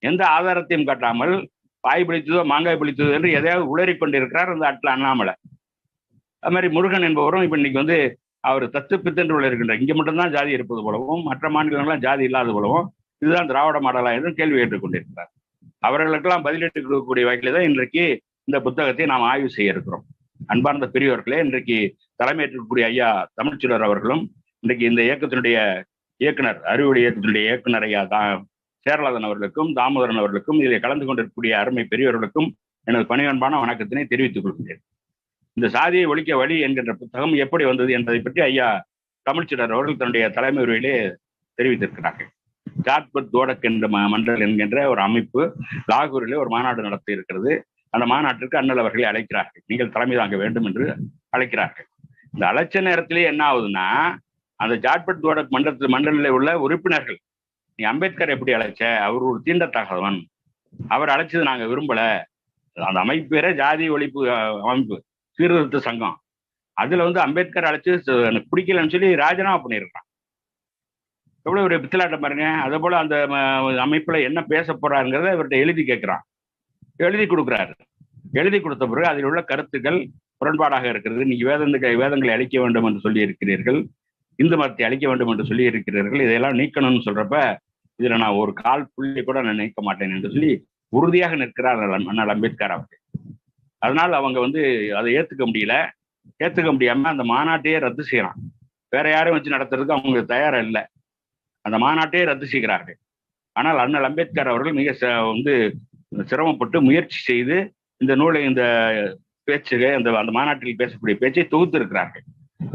எந்த ஆதாரத்தையும் காட்டாமல் பாய் பிடித்ததோ மாங்காய் பிடித்ததோ என்று எதையாவது உளறி கொண்டிருக்கிறார் அந்த அட்ல அண்ணாமலை. அது மாதிரி முருகன் என்பவரும் இப்ப இன்னைக்கு அவர் தத்து பித்தென்று இருக்கின்றார். இங்க மட்டும்தான் ஜாதி இருப்பது போலவும் மற்ற மாநிலங்கள்லாம் ஜாதி இல்லாத போலவும் இதுதான் திராவிட மாடலா என்று கேள்வி கேட்டுக் கொண்டிருக்கிறார். அவர்களுக்கெல்லாம் பதிலீட்டு கொடுக்கக்கூடிய வகையில தான் இன்றைக்கு இந்த புத்தகத்தை நாம் ஆய்வு செய்ய இருக்கிறோம். அன்பார்ந்த பெரியவர்களே, இன்றைக்கு தலைமையேற்றக்கூடிய ஐயா தமிழ்ச்செல்வர் அவர்களும் இன்றைக்கு இந்த இயக்கத்தினுடைய இயக்குனர் அறிவொளி இயக்கத்தினுடைய இயக்குனர் ஐயா சேரலாதன் அவர்களுக்கும் தாமோதரன் அவர்களுக்கும் இதில் கலந்து கொண்டிருக்கக்கூடிய அருமை பெரியவர்களுக்கும் எனது பணிவன்பான வணக்கத்தினை தெரிவித்துக் கொள்கிறேன். இந்த சாதியை ஒழிக்க வழி என்கின்ற புத்தகம் எப்படி வந்தது என்பதை பற்றி ஐயா தமிழ்ச்செல்வர் அவர்கள் தன்னுடைய தலைமை உரையிலே தெரிவித்திருக்கிறார்கள். ஜாட்பத் தோடக் என்ற மண்டல் என்கின்ற ஒரு அமைப்பு லாகூரிலே ஒரு மாநாடு நடத்தி இருக்கிறது. அந்த மாநாட்டிற்கு அண்ணல் அவர்களை அழைக்கிறார்கள். நீங்கள் தலைமை தாங்க வேண்டும் என்று அழைக்கிறார்கள். இந்த அழைச்ச நேரத்திலே என்ன ஆகுதுன்னா, அந்த ஜாட்பட் தோடக் மண்டலில் உள்ள உறுப்பினர்கள், நீ அம்பேத்கர் எப்படி அழைச்ச, அவர் ஒரு தீண்டத்தகாதவன், அவர் அழைச்சது நாங்க விரும்பல, அந்த அமைப்பு பேரே ஜாதி ஒழிப்பு அமைப்பு சீர்திருத்த சங்கம், அதுல அம்பேத்கர் அழைச்சு எனக்கு பிடிக்கலன்னு சொல்லி ராஜினாமா பண்ணியிருக்கான். எவ்வளவு ஒரு பித்தலாட்டம் பாருங்க. அதே போல அந்த அமைப்புல என்ன பேச போறாருங்கிறத இவர்கிட்ட எழுதி கேட்கிறான். எழுதி கொடுக்குறாரு. எழுதி கொடுத்த பிறகு அதில் உள்ள கருத்துக்கள் முரண்பாடாக இருக்கிறது. நீங்க வேதங்களை அழிக்க வேண்டும் என்று சொல்லி இருக்கிறீர்கள், இந்து மதத்தை அழிக்க வேண்டும் என்று சொல்லி இருக்கிறீர்கள், இதையெல்லாம் நீக்கணும்னு சொல்றப்ப இதுல நான் ஒரு கால் புள்ளி கூட நான் நீக்க மாட்டேன் என்று சொல்லி உறுதியாக நிற்கிறார் அண்ணல் அம்பேத்கர் அவர்கள். அதனால் அவங்க அதை ஏத்துக்க முடியல. ஏத்துக்க முடியாம அந்த மாநாட்டையே ரத்து செய்யறான். வேற யாரையும் வச்சு நடத்துறதுக்கு அவங்க தயாரா இல்லை. அந்த மாநாட்டையே ரத்து செய்கிறார்கள். ஆனால் அண்ணல் அம்பேத்கர் அவர்கள் மிக சிரமப்பட்டு முயற்சி செய்து இந்த நூலை, இந்த பேச்சுகள், அந்த மாநாட்டில் பேசக்கூடிய பேச்சை தொகுத்து இருக்கிறார்கள்.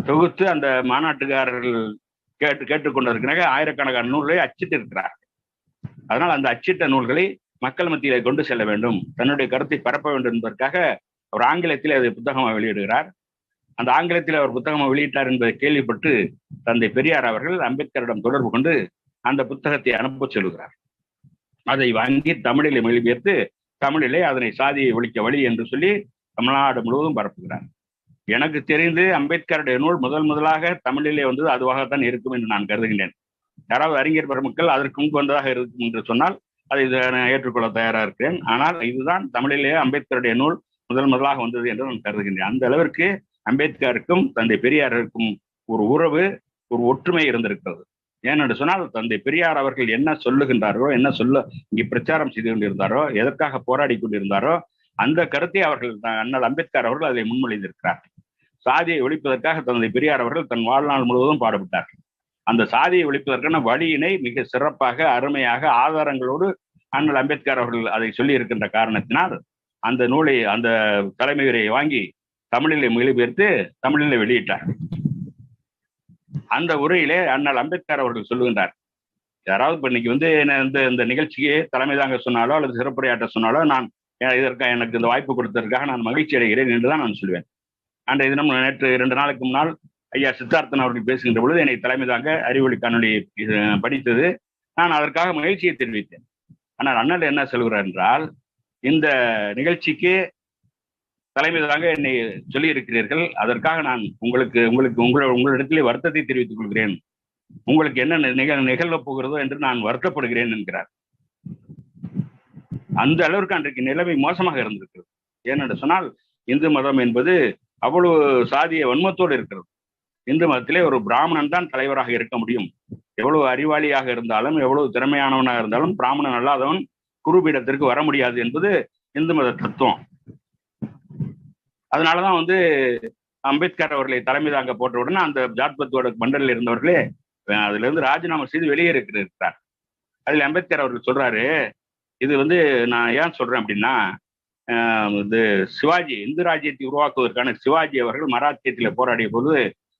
தொகுத்து அந்த மாநாட்டுக்காரர்கள் கேட்டுக்கொண்டிருக்கிறாங்க. ஆயிரக்கணக்கான நூல்களை அச்சிட்டு இருக்கிறார்கள். அதனால் அந்த அச்சிட்ட நூல்களை மக்கள் மத்தியிலே கொண்டு செல்ல வேண்டும், தன்னுடைய கருத்தை பரப்ப வேண்டும் என்பதற்காக அவர் ஆங்கிலத்தில் அதை புத்தகமாக வெளியிடுகிறார். அந்த ஆங்கிலத்தில் அவர் புத்தகமாக வெளியிட்டார் என்பதை கேள்விப்பட்டு தந்தை பெரியார் அவர்கள் அம்பேத்கரிடம் தொடர்பு கொண்டு அந்த புத்தகத்தை அனுப்ப சொல்கிறார். அதை வாங்கி தமிழிலே மொழிபெயர்த்து தமிழிலே அதனை சாதியை ஒழிக்க வழி என்று சொல்லி தமிழ்நாடு முழுவதும் பரப்புகிறார். எனக்கு தெரிந்து அம்பேத்கருடைய நூல் முதலாக தமிழிலே வந்தது அதுவாகத்தான் இருக்கும் என்று நான் கருதுகின்றேன். யாராவது அறிஞர் பெருமக்கள் அதற்கு முன்பு வந்ததாக இருக்கும் என்று சொன்னால் அதை ஏற்றுக்கொள்ள தயாராக இருக்கிறேன். ஆனால் இதுதான் தமிழிலே அம்பேத்கருடைய நூல் முதலாக வந்தது என்று நான் கருதுகின்றேன். அந்த அளவிற்கு அம்பேத்கருக்கும் தந்தை பெரியாருக்கும் ஒரு உறவு, ஒரு ஒற்றுமை இருந்திருக்கிறது. ஏனென்று சொன்னால் தந்தை பெரியார் அவர்கள் என்ன சொல்லுகின்றாரோ, என்ன இங்கே பிரச்சாரம் செய்து கொண்டிருந்தாரோ, எதற்காக போராடி கொண்டிருந்தாரோ அந்த கருத்தை அவர்கள் அண்ணல் அம்பேத்கர் அவர்கள் அதை முன்மொழிந்திருக்கிறார்கள். சாதியை ஒழிப்பதற்காக தந்தை பெரியார் அவர்கள் தன் வாழ்நாள் முழுவதும் பாடுபட்டார்கள். அந்த சாதியை ஒழிப்பதற்கான வழியினை மிக சிறப்பாக, அருமையாக, ஆதாரங்களோடு அண்ணல் அம்பேத்கர் அவர்கள் அதை சொல்லி இருக்கின்ற காரணத்தினால் அந்த நூலை, அந்த தலைமை உரையை வாங்கி தமிழிலே மொழிபெயர்த்து தமிழிலே வெளியிட்டார். அந்த உரையிலே அண்ணல் அம்பேத்கர் அவர்கள் சொல்லுகின்றார், யாராவது இப்ப இன்னைக்கு இந்த நிகழ்ச்சிக்கு தலைமை தாங்க சொன்னாலோ அல்லது சிறப்புரையாற்ற சொன்னாலோ நான் இதற்காக எனக்கு இந்த வாய்ப்பு கொடுத்ததற்காக நான் மகிழ்ச்சி அடைகிறேன் என்றுதான் நான் சொல்வேன். அன்றைய தினம் நேற்று 2 நாளுக்கு முன்னால் ஐயா சித்தார்த்தன் அவர்கள் பேசுகின்ற பொழுது என்னை தலைமை தாங்க அறிவொளி காணொலி படித்தது. நான் அதற்காக மகிழ்ச்சியை தெரிவித்தேன். ஆனால் அண்ணல் என்ன சொல்கிறார் என்றால், இந்த நிகழ்ச்சிக்கு தலைமை தாங்க என்னை சொல்லி இருக்கிறீர்கள், அதற்காக நான் உங்களிடத்திலே வருத்தத்தை தெரிவித்துக் கொள்கிறேன், உங்களுக்கு என்ன நிகழ்வ போகிறதோ என்று நான் வருத்தப்படுகிறேன் என்கிறார். அந்த அளவிற்கு அன்றைக்கு நிலைமை மோசமாக இருந்திருக்கிறது. ஏனென்று சொன்னால் இந்து மதம் என்பது அவ்வளவு சாதிய வன்மத்தோடு இருக்கிறது. இந்து மதத்திலே ஒரு பிராமணன் தான் தலைவராக இருக்க முடியும். எவ்வளவு அறிவாளியாக இருந்தாலும், எவ்வளவு திறமையானவனாக இருந்தாலும் பிராமணன் அல்லாதவன் குருபீடத்திற்கு வர முடியாது என்பது இந்து மத தத்துவம். அதனாலதான் அம்பேத்கர் அவர்களை தலைமை தாங்க போட்ட உடனே அந்த ஜாட்பத்தோட மண்டலில் இருந்தவர்களே அதுல இருந்து ராஜினாமா செய்து வெளியே இருக்கிறார். அதில் அம்பேத்கர் அவர்கள் சொல்றாரு, இது நான் ஏன் சொல்றேன் அப்படின்னா, இது சிவாஜி, இந்து ராஜ்யத்தை உருவாக்குவதற்கான சிவாஜி அவர்கள் மராத்தியத்தில் போராடிய போது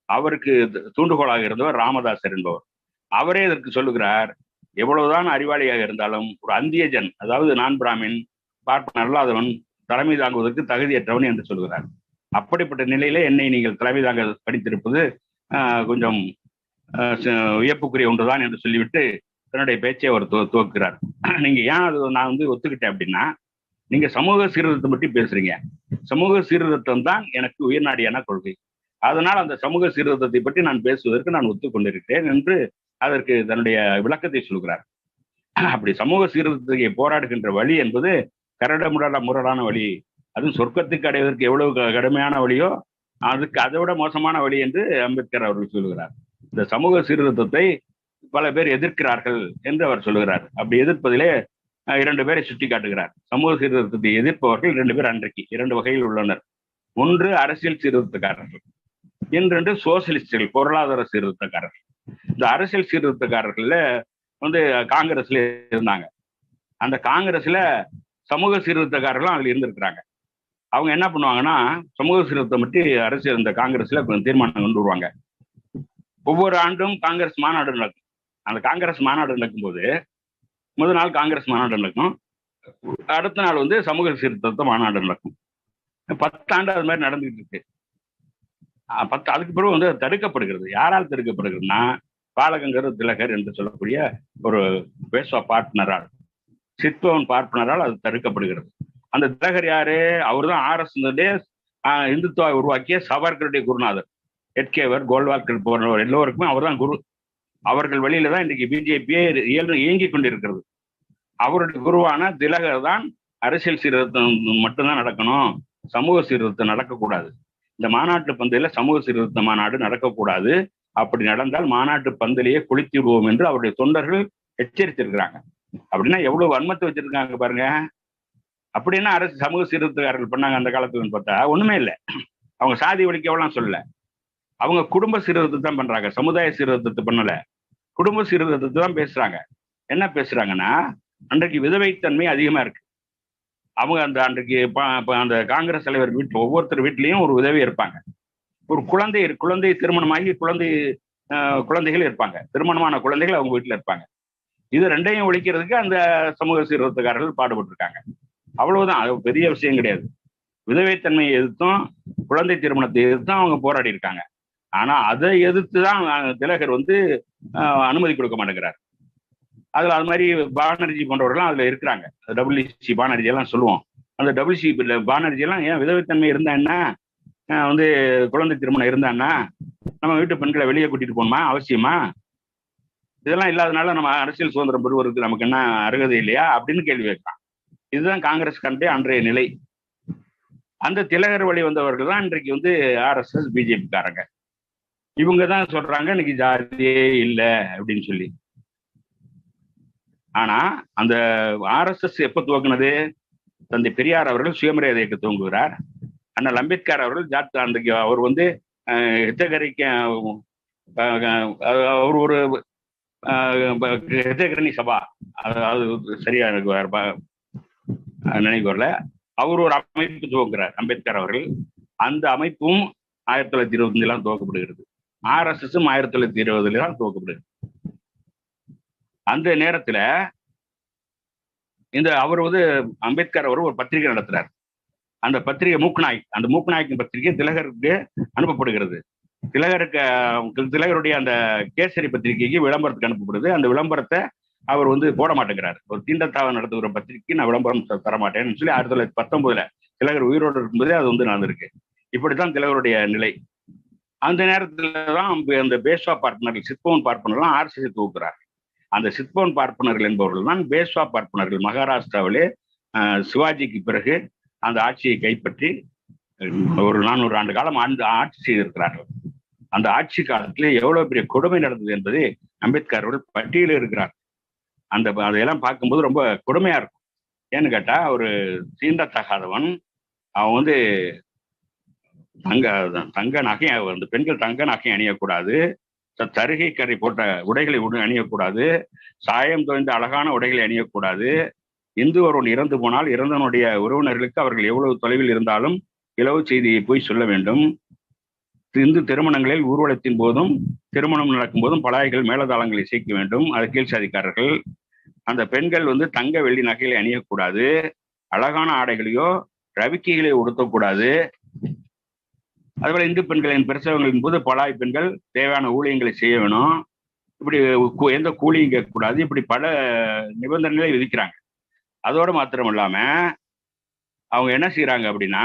அவருக்கு தூண்டுகோலாக இருந்தவர் ராமதாசர் என்பவர். அவரே இதற்கு சொல்லுகிறார், எவ்வளவுதான் அறிவாளியாக இருந்தாலும் ஒரு அந்தியஜன், அதாவது நான் பிராமின், பார்ப்பன் அல்லாதவன் தலைமை தாங்குவதற்கு தகுதியற்றவன் என்று சொல்கிறார். அப்படிப்பட்ட நிலையிலே என்னை நீங்கள் தலைமை தாங்க படித்திருப்பது கொஞ்சம் வியப்புக்குரிய ஒன்றுதான் என்று சொல்லிவிட்டு தன்னுடைய பேச்சை அவர் துவக்குகிறார். நீங்க ஏன் அது நான் ஒத்துக்கிட்டேன் அப்படின்னா, நீங்க சமூக சீர்திருத்தம் பற்றி பேசுறீங்க. சமூக சீர்திருத்தம் தான் எனக்கு உயர்நாடியான கொள்கை. அதனால் அந்த சமூக சீர்திருத்தத்தை பற்றி நான் பேசுவதற்கு நான் ஒத்துக்கொண்டிருக்கிறேன் என்று அதற்கு தன்னுடைய விளக்கத்தை சொல்கிறார். அப்படி சமூக சீர்திருத்தத்தை போராடுகின்ற வழி என்பது முரடான வழி. அதுவும் சொர்க்கத்துக்கு அடைவதற்கு எவ்வளவு கடுமையான வழியோ அதுக்கு அதை விட மோசமான வழி என்று அம்பேத்கர் அவர்கள் சொல்லுகிறார். இந்த சமூக சீர்திருத்தத்தை பல பேர் எதிர்க்கிறார்கள் என்று அவர் சொல்லுகிறார். அப்படி எதிர்ப்பதிலே 2 பேரை சுட்டி காட்டுகிறார். சமூக சீர்திருத்தத்தை எதிர்ப்பவர்கள் 2 பேர் அன்றைக்கு 2 வகையில் உள்ளனர். ஒன்று அரசியல் சீர்திருத்தக்காரர்கள், இன்னொன்று சோசியலிஸ்டுகள், பொருளாதார சீர்திருத்தக்காரர்கள். இந்த அரசியல் சீர்திருத்தக்காரர்கள்ல காங்கிரஸ்ல இருந்தாங்க. அந்த காங்கிரஸ்ல சமூக சீர்திருத்தக்காரர்களும் அதுல இருந்திருக்கிறாங்க. அவங்க என்ன பண்ணுவாங்கன்னா, சமூக சீர்திருத்தம் பற்றி அரசியல் இந்த காங்கிரஸ்ல தீர்மானம் கொண்டு வருவாங்க. ஒவ்வொரு ஆண்டும் காங்கிரஸ் மாநாடு நடக்கும். அந்த காங்கிரஸ் மாநாடு நடக்கும்போது முதல் நாள் காங்கிரஸ் மாநாடு நடக்கும், அடுத்த நாள் சமூக சீர்திருத்த மாநாடு நடக்கும். 10 ஆண்டு அது மாதிரி நடந்துகிட்டு இருக்கு. அதுக்கு பிறகு தடுக்கப்படுகிறது. யாரால் தடுக்கப்படுகிறதுனா, பாலகங்கர் திலகர் என்று சொல்லக்கூடிய ஒரு பேஷ்வா பார்ட்னரால், சித்பவன் பார்ட்னரால் அது தடுக்கப்படுகிறது. அந்த திலகர் யாரு? அவர் தான் RS இந்துத்துவ உருவாக்கிய சவர்களுடைய குருநாதர். எட்கேவர், கோல்வால்கர் போன்றவர் எல்லோருக்குமே அவர் தான் குரு. அவர்கள் வழியில தான் இன்றைக்கு பிஜேபியே இயங்கிக் கொண்டிருக்கிறது. அவருடைய குருவான திலகர் தான் அரசியல் சீர்திருத்தம் மட்டும்தான் நடக்கணும், சமூக சீர்திருத்தம் நடக்கக்கூடாது, இந்த மாநாட்டு பந்தயில சமூக சீர்திருத்த மாநாடு நடக்கக்கூடாது, அப்படி நடந்தால் மாநாட்டு பந்தலையே கொளுத்தி விடுவோம் என்று அவருடைய தொண்டர்கள் எச்சரித்திருக்கிறாங்க. அப்படின்னா எவ்வளவு வன்மத்தை வச்சிருக்காங்க பாருங்க. அப்படின்னா அரசு சமூக சீர்திருத்தக்காரர்கள் பண்ணாங்க அந்த காலத்துல பார்த்தா ஒண்ணுமே இல்லை. அவங்க சாதி ஒழிக்கவெல்லாம் சொல்லல, அவங்க குடும்ப சீர்திருத்தத்தை தான் பண்றாங்க, சமுதாய சீர்திருத்தத்தை பண்ணல, குடும்ப சீர்திருத்தத்தை தான் பேசுறாங்க. என்ன பேசுறாங்கன்னா, அன்றைக்கு விதவைத்தன்மை அதிகமா இருக்கு. அவங்க அன்றைக்கு அந்த காங்கிரஸ் தலைவர் வீட்டில் ஒவ்வொருத்தர் வீட்லயும் ஒரு விதவை இருப்பாங்க, ஒரு குழந்தை திருமணமாகி குழந்தைகள் இருப்பாங்க, திருமணமான குழந்தைகள் அவங்க வீட்டுல இருப்பாங்க. இது ரெண்டையும் ஒழிக்கிறதுக்கு அந்த சமூக சீர்திருத்தக்காரர்கள் பாடுபட்டு இருக்காங்க. அவ்வளவுதான், அது பெரிய விஷயம் கிடையாது. விதவைத்தன்மையை எதிர்த்தும் குழந்தை திருமணத்தை எதிர்த்தும் அவங்க போராடி இருக்காங்க. ஆனா அதை எதிர்த்துதான் திலகர் அனுமதி கொடுக்க மாட்டேங்கிறார். அதுல அது மாதிரி பானர்ஜி போன்றவர்கள்லாம் அதுல இருக்கிறாங்க. WC பானர்ஜி எல்லாம் சொல்லுவோம். அந்த WC பானர்ஜி எல்லாம் ஏன் விதவைத்தன்மை இருந்தா என்ன, குழந்தை திருமணம் இருந்தான்னா நம்ம வீட்டு பெண்களை வெளியே கூட்டிட்டு போகணுமா, அவசியமா? இதெல்லாம் இல்லாதனால நம்ம அரசியல் சுதந்திரம் பெறுவதற்கு நமக்கு என்ன அருகதை இல்லையா அப்படின்னு கேள்வி வைக்கலாம். இதுதான் காங்கிரஸ் கண்டே அன்றைய நிலை. அந்த திலகர் வழி வந்தவர்கள் தான் இன்றைக்கு RSS பிஜேபி காரங்க. இவங்க தான் சொல்றாங்க இன்னைக்கு ஜாதியே இல்லை அப்படின்னு சொல்லி. ஆனா அந்த RSS எப்ப துவங்கினது? தந்தை பெரியார் அவர்கள் சுயமரியாதை இயக்க துவங்குகிறார். அண்ணல் அம்பேத்கர் அவர்கள் அன்றைக்கு அவர் ஹிதகரிக்க அவர் ஒரு ஹிதகரணி சபா, அதாவது சரியா எனக்கு நினைவு வரல, அவர் ஒரு அமைப்பு துவங்குகிறார் அம்பேத்கர் அவர்கள். அந்த அமைப்பும் 1925 துவக்கப்படுகிறது. RSSம் 1920 தான் துவக்கப்படுகிறது. அந்த நேரத்துல அவர் அம்பேத்கர் அவர் ஒரு பத்திரிகை நடத்துறார். அந்த பத்திரிகை மூக்நாயக், அந்த மூக்நாயக்கின் பத்திரிகை திலகருக்கு அனுப்பப்படுகிறது. திலகருடைய அந்த கேசரி பத்திரிகைக்கு விளம்பரத்துக்கு அனுப்பப்படுது. அந்த விளம்பரத்தை அவர் போட மாட்டேங்கிறார். ஒரு தீண்டத்தாவை நடத்துகிற பத்திரிகைக்கு நான் விளம்பரம் தரமாட்டேன்னு சொல்லி 1919 திலகர் உயிரோடு இருக்கும்போதே அது நடந்திருக்கு. இப்படித்தான் திலகருடைய நிலை. அந்த நேரத்துல தான் அந்த பேஷ்வா பார்ப்பனர்கள், சித்பவன் பார்ப்பனர்கள் RSS துவக்குறார். அந்த சித்பவன் பார்ப்பனர்கள் என்பவர்கள் தான் பேஷ்வா பார்ப்பனர்கள். மகாராஷ்டிராவிலே சிவாஜிக்கு பிறகு அந்த ஆட்சியை கைப்பற்றி ஒரு 400 ஆண்டு காலம் ஆட்சி செய்திருக்கிறார்கள். அந்த ஆட்சி காலத்திலே எவ்வளவு பெரிய கொடுமை நடந்தது என்பதை அம்பேத்கர் அவர்கள் பட்டியலில் இருக்கிறார். அதையெல்லாம் பார்க்கும்போது ரொம்ப கொடுமையா இருக்கும். ஏன்னு கேட்டா, ஒரு தீண்டத்தகாதவன் அவன் தங்க நகை, அந்த பெண்கள் தங்க நகை அணியக்கூடாது, தருகை கரை போட்ட உடைகளை அணியக்கூடாது, சாயம் தோய்ந்த அழகான உடைகளை அணியக்கூடாது, இந்து ஒருவன் இறந்து போனால் இறந்தவனுடைய உறவினர்களுக்கு அவர்கள் எவ்வளவு தொலைவில் இருந்தாலும் இலவு செய்தியை போய் சொல்ல வேண்டும். இந்து திருமணங்களில் ஊர்வலத்தின் போதும் திருமணம் நடக்கும் போதும் பலாய்கள் மேலதாளங்களை சேர்க்க வேண்டும். அது கீழ் சாதிக்காரர்கள். அந்த பெண்கள் தங்க வெள்ளி நகைகளை அணியக்கூடாது, அழகான ஆடைகளையோ ரவிக்கைகளை உடுத்தக்கூடாது. அதுபோல இந்து பெண்களின் பிரசவங்களின் போது பலாய் பெண்கள் தேவையான ஊழியங்களை செய்ய வேணும். இப்படி எந்த கூலியும் கேட்கக்கூடாது. இப்படி பல நிபந்தனைகளை விதிக்கிறாங்க. அதோடு மாத்திரம் இல்லாம அவங்க என்ன செய்யறாங்க அப்படின்னா,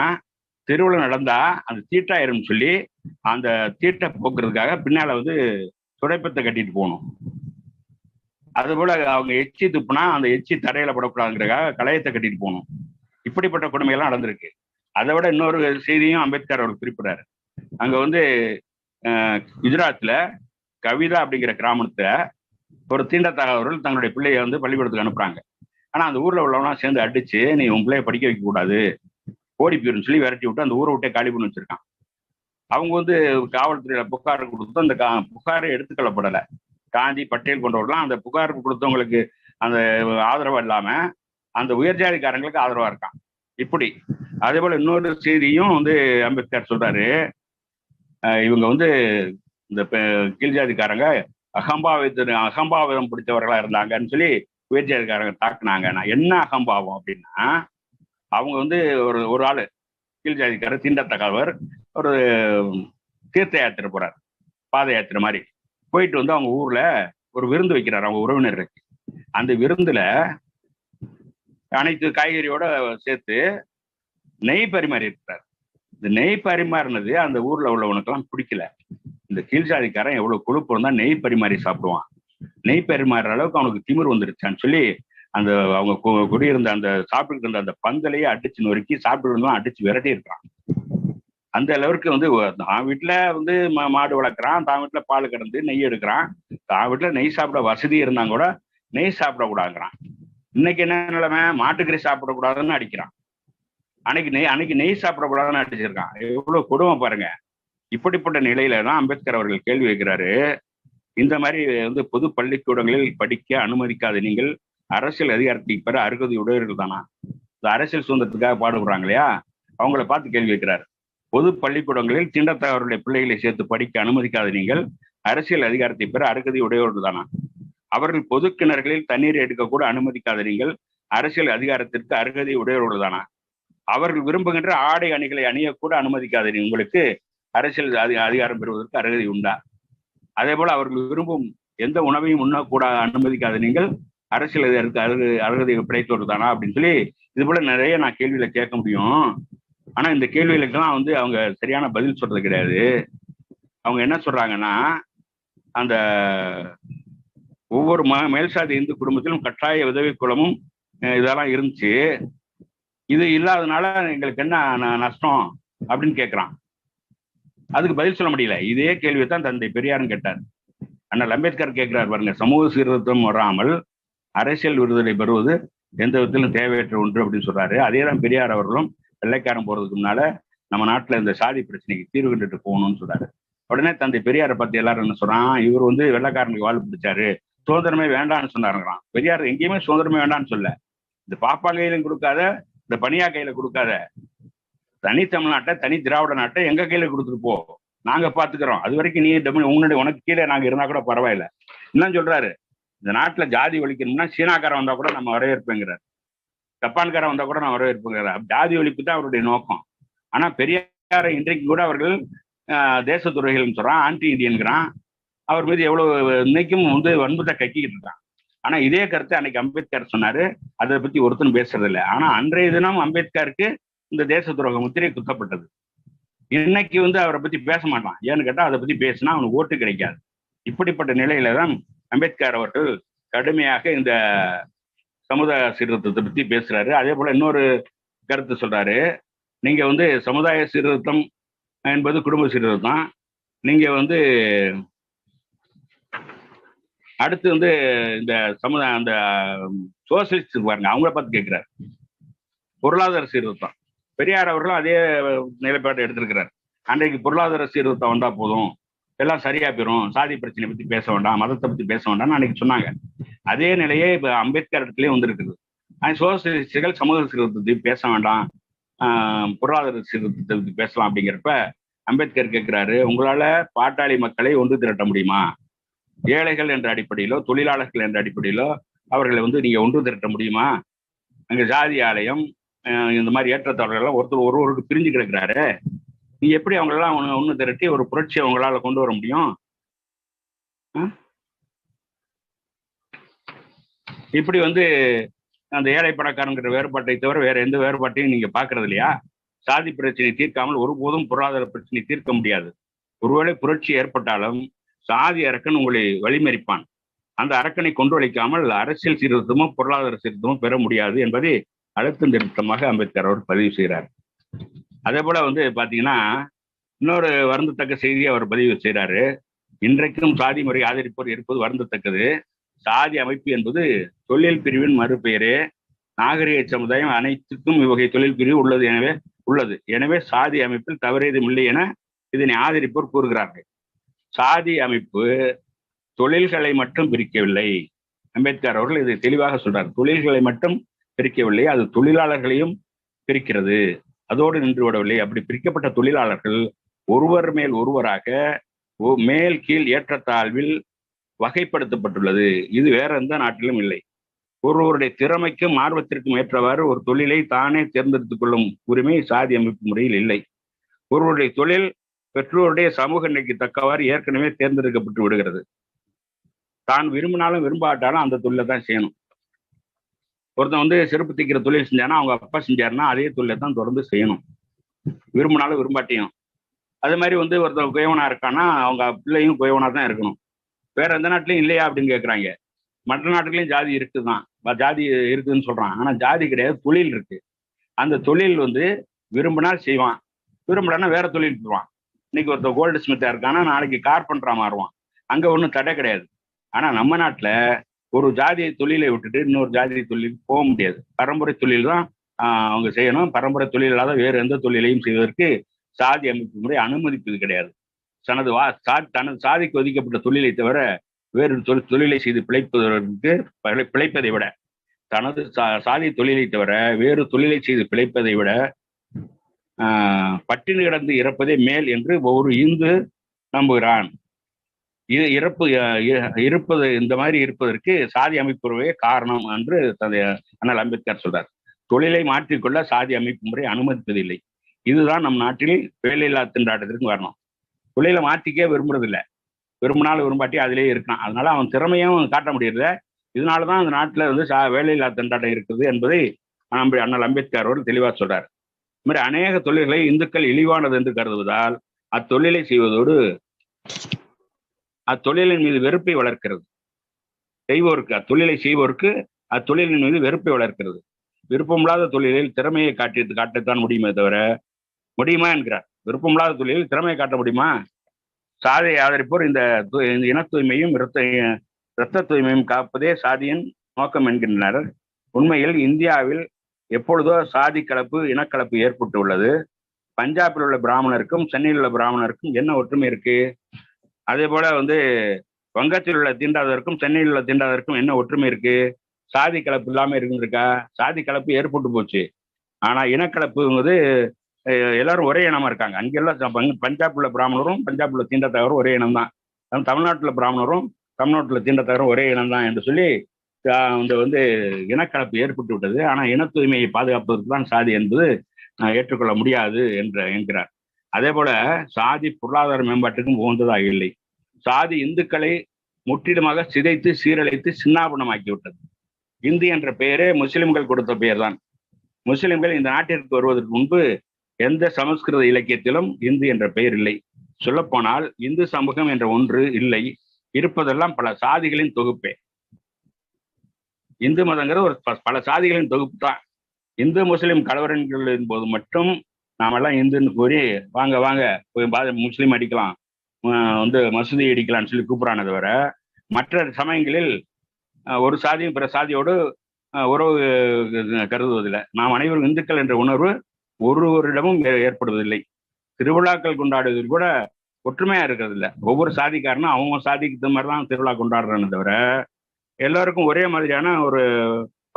திருவிழா நடந்தா அந்த தீட்டாயிரம் சொல்லி அந்த தீட்டை போக்குறதுக்காக பின்னால துடைப்பத்தை கட்டிட்டு போகணும். அதுபோல அவங்க எச்சி துப்புனா அந்த எச்சி தரையில படக்கூடாதுங்கிறதுக்காக களையத்தை கட்டிட்டு போகணும். இப்படிப்பட்ட கொடுமைகள்லாம் நடந்திருக்கு. அதை விட இன்னொரு செய்தியும் அம்பேத்கர் அவர் குறிப்பிடாரு. அங்க வந்து குஜராத்ல கவிதா அப்படிங்கிற கிராமத்தை ஒரு தீண்டத்தகாதவர்கள் தங்களுடைய பிள்ளையை வந்து பள்ளிக்கூடத்துக்கு அனுப்புறாங்க. ஆனா அந்த ஊர்ல உள்ளவனா சேர்ந்து அடிச்சு நீ உன் பிள்ளைய படிக்க வைக்க கூடாது, ஓடி போயிருன்னு சொல்லி விரட்டி விட்டு அந்த ஊரை விட்டே காலி பண்ணி வச்சிருக்கான். அவங்க வந்து காவல்துறையில புகார் கொடுத்து அந்த புகாரை எடுத்துக்கொள்ளப்படலை. காந்தி பட்டேல் கொண்டவர்கள்லாம் அந்த புகார் கொடுத்தவங்களுக்கு அந்த ஆதரவு இல்லாம அந்த உயர்ஜாதிக்காரங்களுக்கு ஆதரவா இருக்கான். இப்படி அதே போல இன்னொரு செய்தியும் வந்து அம்பேத்கர் சொல்றாரு. இவங்க வந்து இந்த கீழ்ஜாதிக்காரங்க அகம்பாவிதம் பிடிச்சவர்களா இருந்தாங்கன்னு சொல்லி உயர்ஜாதிக்காரங்க தாக்குனாங்க. நான் என்ன அகம்பாவம் அப்படின்னா, அவங்க வந்து ஒரு ஆளு கீழ்ஜாதிக்காரர் தீண்டத்தகாதவர் ஒரு தீர்த்த யாத்திரை போறார், பாத யாத்திரை மாதிரி போயிட்டு வந்து அவங்க ஊர்ல ஒரு விருந்து வைக்கிறார் அவங்க உறவினருக்கு. அந்த விருந்துல அனைத்து காய்கறியோட சேர்த்து நெய் பரிமாறி இருக்கிறார். இந்த நெய் பரிமாறினது அந்த ஊர்ல உள்ளவனுக்கெல்லாம் பிடிக்கல. இந்த கீழ்ஜாதிக்காரன் எவ்வளவு கொழுப்பு இருந்தா நெய் பரிமாறி சாப்பிடுவான், நெய் பரிமாறுற அளவுக்கு அவனுக்கு திமிர் வந்துருச்சான்னு சொல்லி அந்த அவங்க குடியிருந்த அந்த சாப்பிட்டு இருந்த அந்த பந்தலையே அடிச்சு நொறுக்கி சாப்பிட்டு இருந்தாலும் அடிச்சு விரட்டி இருக்கிறான். அந்த அளவுக்கு வந்து தான் வீட்டுல வந்து மாடு வளர்க்குறான், தான் வீட்டுல பால் கறந்து நெய் எடுக்கிறான், தான் வீட்டுல நெய் சாப்பிட வசதி இருந்தாங்க கூட நெய் சாப்பிடக்கூடாதுங்கிறான். இன்னைக்கு என்ன நிலைமை, மாட்டுக்கறி சாப்பிடக்கூடாதுன்னு அடிக்கிறான். அன்னைக்கு நெய் சாப்பிடக்கூடாதுன்னு அடிச்சிருக்கான். எவ்வளவு கொடுமை பாருங்க. இப்படிப்பட்ட நிலையில தான் அம்பேத்கர் அவர்கள் கேள்வி வைக்கிறாரு. இந்த மாதிரி வந்து பொது பள்ளிக்கூடங்களில் படிக்க அனுமதிக்காத நீங்கள் அரசியல் அதிகாரத்தை பெற அருகதை உடையவர்கள் தானா? இந்த அரசியல் சுதந்திரத்துக்காக பாடுபடுறாங்க இல்லையா, அவங்கள பார்த்து கேள்வி வைக்கிறார். பொது பள்ளிக்கூடங்களில் தீண்டத்தகாதவருடைய பிள்ளைகளை சேர்த்து படிக்க அனுமதிக்காத நீங்கள் அரசியல் அதிகாரத்தை பெற அருகதை உடையவர்கள் தானா? அவர்கள் பொது கிணறுகளில் தண்ணீர் எடுக்க கூட அனுமதிக்காத நீங்கள் அரசியல் அதிகாரத்திற்கு அருகதை உடையவர்கள் தானா? அவர்கள் விரும்புகின்ற ஆடை அணிகளை அணியக்கூட அனுமதிக்காத உங்களுக்கு அரசியல் அதிகாரம் பெறுவதற்கு அருகதை உண்டா? அதே போல அவர்கள் விரும்பும் எந்த உணவையும் உண்ணக்கூட அனுமதிக்காத நீங்கள் அரசியல் அதிகாரத்துக்கு அருகதை கிடைத்தவர்கள் தானா அப்படின்னு சொல்லி இது போல நிறைய நான் கேள்வியில கேட்க முடியும். ஆனா இந்த கேள்விகளுக்கெல்லாம் வந்து அவங்க சரியான பதில் சொல்றது கிடையாது. அவங்க என்ன சொல்றாங்கன்னா, அந்த ஒவ்வொரு மேல்சாதி இந்து குடும்பத்திலும் கட்டாய உதவி குலமும் இதெல்லாம் இருந்துச்சு, இது இல்லாதனால எங்களுக்கு என்ன நஷ்டம் அப்படின்னு கேட்கிறான். அதுக்கு பதில் சொல்ல முடியல. இதே கேள்வியை தான் தந்தை பெரியாரும் கேட்டார். அண்ணல் அம்பேத்கர் கேட்கிறார் பாருங்க, சமூக சீர்திருத்தம் வராமல் அரசியல் விடுதலை பெறுவது எந்த விதத்திலும் தேவையற்ற ஒன்று அப்படின்னு சொல்றாரு. அதே தான் பெரியார் அவர்களும் வெள்ளைக்காரன் போறதுக்கு முன்னால நம்ம நாட்டுல இந்த சாதி பிரச்சனைக்கு தீர்வு கண்டுட்டு போகணும்னு சொல்றாரு. உடனே தந்தை பெரியாரை பத்தி எல்லாரும் என்ன சொல்றான், இவர் வந்து வெள்ளைக்காரனுக்கு வாழ் பிடிச்சாரு, சுதந்திரமே வேண்டாம்னு சொன்னாருங்கிறான். பெரியார் எங்கேயுமே சுதந்திரமே வேண்டாம்னு சொல்ல, இந்த பாப்பா கையிலும் கொடுக்காத, இந்த பனியா கையில கொடுக்காத, தனி தமிழ்நாட்டை தனி திராவிட நாட்டை எங்க கையில கொடுத்துட்டு போ, நாங்க பாத்துக்கிறோம், அது வரைக்கும் நீ உன்னுடைய உனக்கு கீழே நாங்க இருந்தா கூட பரவாயில்ல. இன்னும் சொல்றாரு, இந்த நாட்டுல ஜாதி ஒழிக்கணும்னா சீனாக்காரன் வந்தா கூட நம்ம வரவேற்பேங்கிறார், ஜப்பான்காரன் வந்தா கூட நான் வரவேற்பேங்கிறார். ஜாதி ஒழிப்பு தான் அவருடைய நோக்கம். ஆனா பெரியாரை இன்றைக்கு கூட அவர்கள் தேச துறைகள்னு சொல்றான், ஆன்டி இந்தியன்கிறான். அவர் மீது எவ்வளவு இன்னைக்கும் வந்து வன்மத்தை கக்கிக்கிட்டு இருக்கான். ஆனா இதே கருத்தை அன்னைக்கு அம்பேத்கர் சொன்னாரு, அதை பத்தி ஒருத்தரும் பேசுறது இல்லை. ஆனா அன்றைய தினம் அம்பேத்கருக்கு இந்த தேச துரோக முத்திரை குத்தப்பட்டது. இன்னைக்கு வந்து அவரை பத்தி பேச மாட்டான். ஏன்னு கேட்டா அதை பத்தி பேசினா அவனுக்கு ஓட்டு கிடைக்காது. இப்படிப்பட்ட நிலையில தான் அம்பேத்கர் அவர்கள் கடுமையாக இந்த சமுதாய சீர்திருத்தத்தை பத்தி பேசுறாரு. அதே போல இன்னொரு கருத்து சொல்றாரு, நீங்க வந்து சமுதாய சீர்திருத்தம் என்பது குடும்ப சீர்திருத்தம், நீங்க வந்து அடுத்து வந்து இந்த சமுதாய அந்த சோசியலிஸ்ட் பாருங்க, அவங்கள பார்த்து கேட்கிறார். பொருளாதார சீர்திருத்தம், பெரியார் அவர்களும் அதே நிலைப்பாட்டை எடுத்திருக்கிறார். அன்றைக்கு பொருளாதார சீர்திருத்தம் வந்தா போதும், எல்லாம் சரியா போயிடும், சாதி பிரச்சனை பத்தி பேச வேண்டாம், மதத்தை பத்தி பேச வேண்டாம்னு அன்னைக்கு சொன்னாங்க. அதே நிலையே இப்ப அம்பேத்கர் இடத்துலயே வந்திருக்குது. சோசியலிஸ்டுகள் சமூக சீர்திருத்தத்தை பேச வேண்டாம், பொருளாதார சீர்திருத்தத்தை பத்தி பேசலாம் அப்படிங்கிறப்ப அம்பேத்கர் கேட்கிறாரு, உங்களால பாட்டாளி மக்களை ஒன்று திரட்ட முடியுமா? ஏழைகள் என்ற அடிப்படையிலோ தொழிலாளர்கள் என்ற அடிப்படையிலோ அவர்களை வந்து நீங்க ஒன்று திரட்ட முடியுமா? அங்க ஜாதி ஆலயம் இந்த மாதிரி ஏற்றத்தாழ்வுகள் ஒருவருக்கு பிரிஞ்சு கிடக்கிறாரு, நீங்க எப்படி அவங்களெல்லாம் ஒன்று திரட்டி ஒரு புரட்சியை அவங்களால கொண்டு வர முடியும்? இப்படி வந்து அந்த ஏழை பணக்காரங்கிற வேறுபாட்டை தவிர வேற எந்த வேறுபாட்டையும் நீங்க பாக்குறது இல்லையா? சாதி பிரச்சனை தீர்க்காமல் ஒருபோதும் பொருளாதார பிரச்சனை தீர்க்க முடியாது. ஒருவேளை புரட்சி ஏற்பட்டாலும் சாதி அரக்கன் உங்களை வழிமறிப்பான். அந்த அரக்கனை கொன்றொழிக்காமல் அரசியல் சீர்திருத்தமும் பொருளாதார சீர்திருத்தமும் பெற முடியாது என்பதை அழுத்தம் திருத்தமாக அம்பேத்கர் அவர் பதிவு செய்கிறார். அதே போல பாத்தீங்கன்னா இன்னொரு வருந்தத்தக்க செய்தியை அவர் பதிவு செய்கிறாரு. இன்றைக்கும் சாதி முறை ஆதரிப்போர் இருப்பது வருந்தத்தக்கது. சாதி அமைப்பு என்பது தொழில் பிரிவின் மறுபெயரே. நாகரிக சமுதாயம் அனைத்துக்கும் இவ்வகை தொழில் பிரிவு உள்ளது. எனவே சாதி அமைப்பில் தவறேதும் இல்லை என இதனை ஆதரிப்போர் கூறுகிறார்கள். சாதி அமைப்பு தொழில்களை மட்டும் பிரிக்கவில்லை. அம்பேத்கர் அவர்கள் இதை தெளிவாக சொல்றார். தொழில்களை மட்டும் பிரிக்கவில்லை, அது தொழிலாளர்களையும் பிரிக்கிறது. அதோடு நின்று விடவில்லை. அப்படி பிரிக்கப்பட்ட தொழிலாளர்கள் ஒருவர் மேல் ஒருவராக மேல் கீழ் ஏற்றத்தாழ்வில் வகைப்படுத்தப்பட்டுள்ளது. இது வேற எந்த நாட்டிலும் இல்லை. ஒருவருடைய திறமைக்கும் ஆர்வத்திற்கும் ஏற்றவாறு ஒரு தொழிலை தானே தேர்ந்தெடுத்துக் கொள்ளும் உரிமை சாதி அமைப்பு முறையில் இல்லை. ஒருவருடைய தொழில் பெற்றோருடைய சமூக நிலைக்கு தக்கவாறு ஏற்கனவே தேர்ந்தெடுக்கப்பட்டு விடுகிறது. தான் விரும்பினாலும் விரும்பாட்டாலும் அந்த தொழிலை தான் செய்யணும். ஒருத்தன் செருப்பு தைக்கிற தொழில் செஞ்சானா அவங்க அப்பா செஞ்சாருன்னா அதே தொழிலை தான் தொடர்ந்து செய்யணும், விரும்பினாலும் விரும்பாட்டியும். அதே மாதிரி ஒருத்தன் குயவனா இருக்கான்னா அவங்க பிள்ளையும் குயவனா தான் இருக்கணும். வேற எந்த நாட்டிலையும் இல்லையா அப்படின்னு கேட்குறாங்க. மற்ற நாட்டுகளையும் ஜாதி இருக்குதான், ஜாதி இருக்குதுன்னு சொல்றான். ஆனா ஜாதி கிடையாது, தொழில் இருக்கு. அந்த தொழில் விரும்பினால் செய்வான், விரும்பலன்னா வேற தொழில் போவான். இன்னைக்கு ஒருத்தர் கோல்டு ஸ்மித்தா இருக்கான்னா நாளைக்கு கார்பெண்டரா மாறுவான். அங்க ஒன்றும் தடை கிடையாது. ஆனா நம்ம நாட்டுல ஒரு ஜாதி தொழிலை விட்டுட்டு இன்னொரு ஜாதி தொழிலுக்கு போக முடியாது. பரம்பரை தொழில் தான் அவங்க செய்யணும். பரம்பரை தொழில் இல்லாத வேறு எந்த தொழிலையும் செய்வதற்கு சாதி அமைப்பு முறை அனுமதிப்பது கிடையாது. தனது சாதிக்கு ஒதுக்கப்பட்ட தொழிலை தவிர வேறு தொழிலை செய்து பிழைப்பதை விட, தனது சாதி தொழிலை தவிர வேறு தொழிலை செய்து பிழைப்பதை விட பட்டினி கிடந்து இறப்பதே மேல் என்று ஒவ்வொரு இந்து நம்புகிறான். இது இருப்பது இந்த மாதிரி இருப்பதற்கு சாதி அமைப்பு காரணம் என்று அண்ணல் அம்பேத்கர் சொல்றார். தொழிலை மாற்றிக்கொள்ள சாதி அமைப்பு முறை அனுமதிப்பதில்லை. இதுதான் நம் நாட்டில் வேலையில்லா திண்டாட்டத்திற்கு வரணும். தொழிலை மாற்றிக்கே விரும்புறதில்லை, விரும்பினாலும் விரும்பாட்டி அதிலேயே இருக்கான். அதனால அவன் திறமையும் காட்ட முடியறத. இதனாலதான் அந்த நாட்டில் வேலையில்லா திண்டாட்டம் இருக்குது என்பதை அண்ணல் அம்பேத்கர் அவர்கள் தெளிவாக சொல்றார். இது மாதிரி அநேக தொழில்களை இந்துக்கள் இழிவானது என்று கருதுவதால் அத்தொழிலை செய்வதோடு அத்தொழிலின் மீது வெறுப்பை வளர்க்கிறது. அத்தொழிலை செய்வோருக்கு அத்தொழிலின் மீது வெறுப்பை வளர்க்கிறது. விருப்பமில்லாத தொழிலில் திறமையை காட்டத்தான் முடியுமே தவிர, முடியுமா என்கிறார். விருப்பமில்லாத தொழிலில் திறமையை காட்ட முடியுமா? சாதியை ஆதரிப்போர் இந்த இன தூய்மையும் இரத்த தூய்மையும் காப்பதே சாதியின் நோக்கம் என்கின்றனர். உண்மையில் இந்தியாவில் எப்பொழுதோ சாதி கலப்பு இனக்கலப்பு ஏற்பட்டு உள்ளது. பஞ்சாபில் உள்ள பிராமணருக்கும் சென்னையில் உள்ள பிராமணருக்கும் என்ன ஒற்றுமை இருக்கு? அதே போல வங்கத்தில் உள்ள தீண்டாதவருக்கும் சென்னையில் உள்ள தீண்டாதவருக்கும் என்ன ஒற்றுமை இருக்கு? சாதி கலப்பு இல்லாம இருக்குருக்கா? சாதி கலப்பு ஏற்பட்டு போச்சு. ஆனா இனக்கலப்புங்கிறது எல்லாரும் ஒரே இனமா இருக்காங்க. அங்கெல்லாம் பஞ்சாப் உள்ள பிராமணரும் பஞ்சாப் உள்ள தீண்டத்தவரும் ஒரே இனம் தான். தமிழ்நாட்டுல பிராமணரும் தமிழ்நாட்டுல தீண்டத்தவரும் ஒரே இனம் தான் என்று சொல்லி இனக்கலப்பு ஏற்பட்டு விட்டது. ஆனா இன தூய்மையை பாதுகாப்பதற்கு தான் சாதி என்பது ஏற்றுக்கொள்ள முடியாது என்கிறார். அதே போல சாதி பொருளாதார மேம்பாட்டுக்கும் உகந்ததாக இல்லை. சாதி இந்துக்களை முற்றிலுமாக சிதைத்து சீரழித்து சின்னாபனமாக்கி விட்டது. இந்து என்ற பெயரே முஸ்லிம்கள் கொடுத்த பெயர் தான். முஸ்லிம்கள் இந்த நாட்டிற்கு வருவதற்கு முன்பு எந்த சமஸ்கிருத இலக்கியத்திலும் இந்து என்ற பெயர் இல்லை. சொல்லப்போனால் இந்து சமூகம் என்ற ஒன்று இல்லை, இருப்பதெல்லாம் பல சாதிகளின் தொகுப்பே. இந்து மதங்கிறது ஒரு பல சாதிகளின் தொகுப்பு தான். இந்து முஸ்லிம் கலவரங்களின் போது மட்டும் நாமெல்லாம் இந்துன்னு கூறி வாங்க வாங்க போய் முஸ்லீம் அடிக்கலாம், மசூதி அடிக்கலாம்னு சொல்லி கூப்பிட்றானே தவிர, மற்ற சமயங்களில் ஒரு சாதியும் பிற சாதியோடு உறவு கருதுவதில்லை. நாம் அனைவரும் இந்துக்கள் என்ற உணர்வு ஒருவரிடமும் ஏற்படுவதில்லை. திருவிழாக்கள் கொண்டாடுவதில் கூட ஒற்றுமையா இருக்கிறது இல்லை. ஒவ்வொரு சாதிக்காரனும் அவங்க சாதிக்கு இந்த மாதிரி தான் திருவிழா கொண்டாடுறானே தவிர எல்லாருக்கும் ஒரே மாதிரியான ஒரு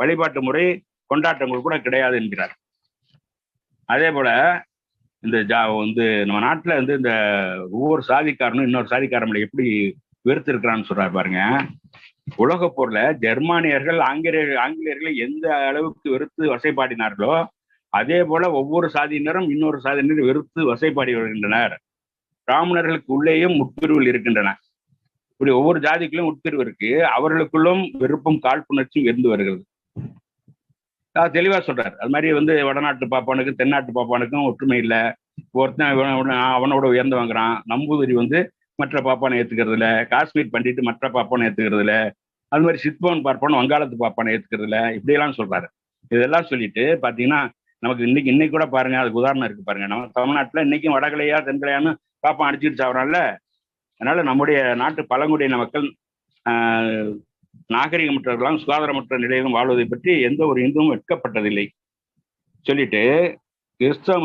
வழிபாட்டு முறை கொண்டாட்டங்கள் கூட கிடையாது என்கிறார். அதே போல நம்ம நாட்டுல இந்த ஒவ்வொரு சாதிக்காரனும் இன்னொரு சாதிக்காரன் எப்படி வெறுத்து இருக்கிறான்னு சொல்றாரு பாருங்க. உலக போர்ல ஜெர்மானியர்கள் ஆங்கிலேயர்களை எந்த அளவுக்கு வெறுத்து வசைப்பாடினார்களோ அதே போல ஒவ்வொரு சாதியினரும் இன்னொரு சாதியினர் வெறுத்து வசைப்பாடி வருகின்றனர். பிராமணர்களுக்கு உள்ளேயும் உட்பிரிவுகள் இருக்கின்றன. இப்படி ஒவ்வொரு ஜாதிக்குள்ளும் உட்பிரிவு இருக்கு. அவர்களுக்குள்ளும் வெறுப்பும் காழ்ப்புணர்ச்சியும் இருந்து வருகிறது. தெளிவா சொல்றாரு. அது மாதிரி வடநாட்டு பாப்பானுக்கும் தென்னாட்டு பாப்பானுக்கும் ஒற்றுமை இல்லை. ஒருத்தன் அவனோட உயர்ந்து வாங்குறான். நம்பூதிரி மற்ற பாப்பானை ஏத்துக்கிறது இல்லை. காஷ்மீர் பண்டிட்டு மற்ற பாப்பானை ஏத்துக்கிறது இல்லை. அது மாதிரி சித்பவன் பார்ப்பான் வங்காளத்து பார்ப்பானை ஏத்துக்கிறது இல்லை, இப்படியெல்லாம் சொல்றாரு. இதெல்லாம் சொல்லிட்டு பாத்தீங்கன்னா நமக்கு இன்னைக்கு கூட பாருங்க, அதுக்கு உதாரணம் இருக்கு பாருங்க. நம்ம தமிழ்நாட்டுல இன்னைக்கும் வடகலையா தென்கலையான்னு பாப்பான் அடிச்சுட்டு சாவறான்ல. அதனால நம்முடைய நாட்டு பழங்குடியின மக்கள் நாகரிகமற்றவர்களாம் சுகாதாரமற்ற நிலையிலும் வாழ்வதை பற்றி எந்த ஒரு இந்துவும் வெட்கப்பட்டதில்லை சொல்லிட்டு, கிறிஸ்தவ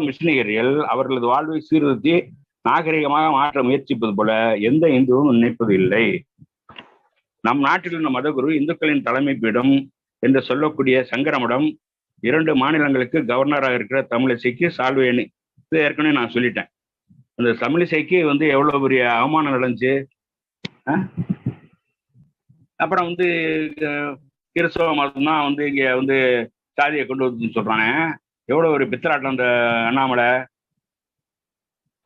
மிஷினரிகள் அவர்களது வாழ்வை சீர்திருத்தி நாகரிகமாக மாற்ற முயற்சிப்பது போல எந்த இந்துவும் நினைப்பது இல்லை. நம் நாட்டில் உள்ள மதகுரு இந்துக்களின் தலைமை பீடம் என்று சொல்லக்கூடிய சங்கரமடம் 2 மாநிலங்களுக்கு கவர்னராக இருக்கிற தமிழிசைக்கு சால்வேணி, இது ஏற்கனவே நான் சொல்லிட்டேன். அந்த தமிழிசைக்கு எவ்வளவு பெரிய அவமானம் நடந்துச்சு. அப்புறம் கிறிஸ்தவ மதம் தான் இங்க சாதியை கொண்டு வந்து சொல்றானே, எவ்வளவு ஒரு பித்தராட்டம் அந்த அண்ணாமலை.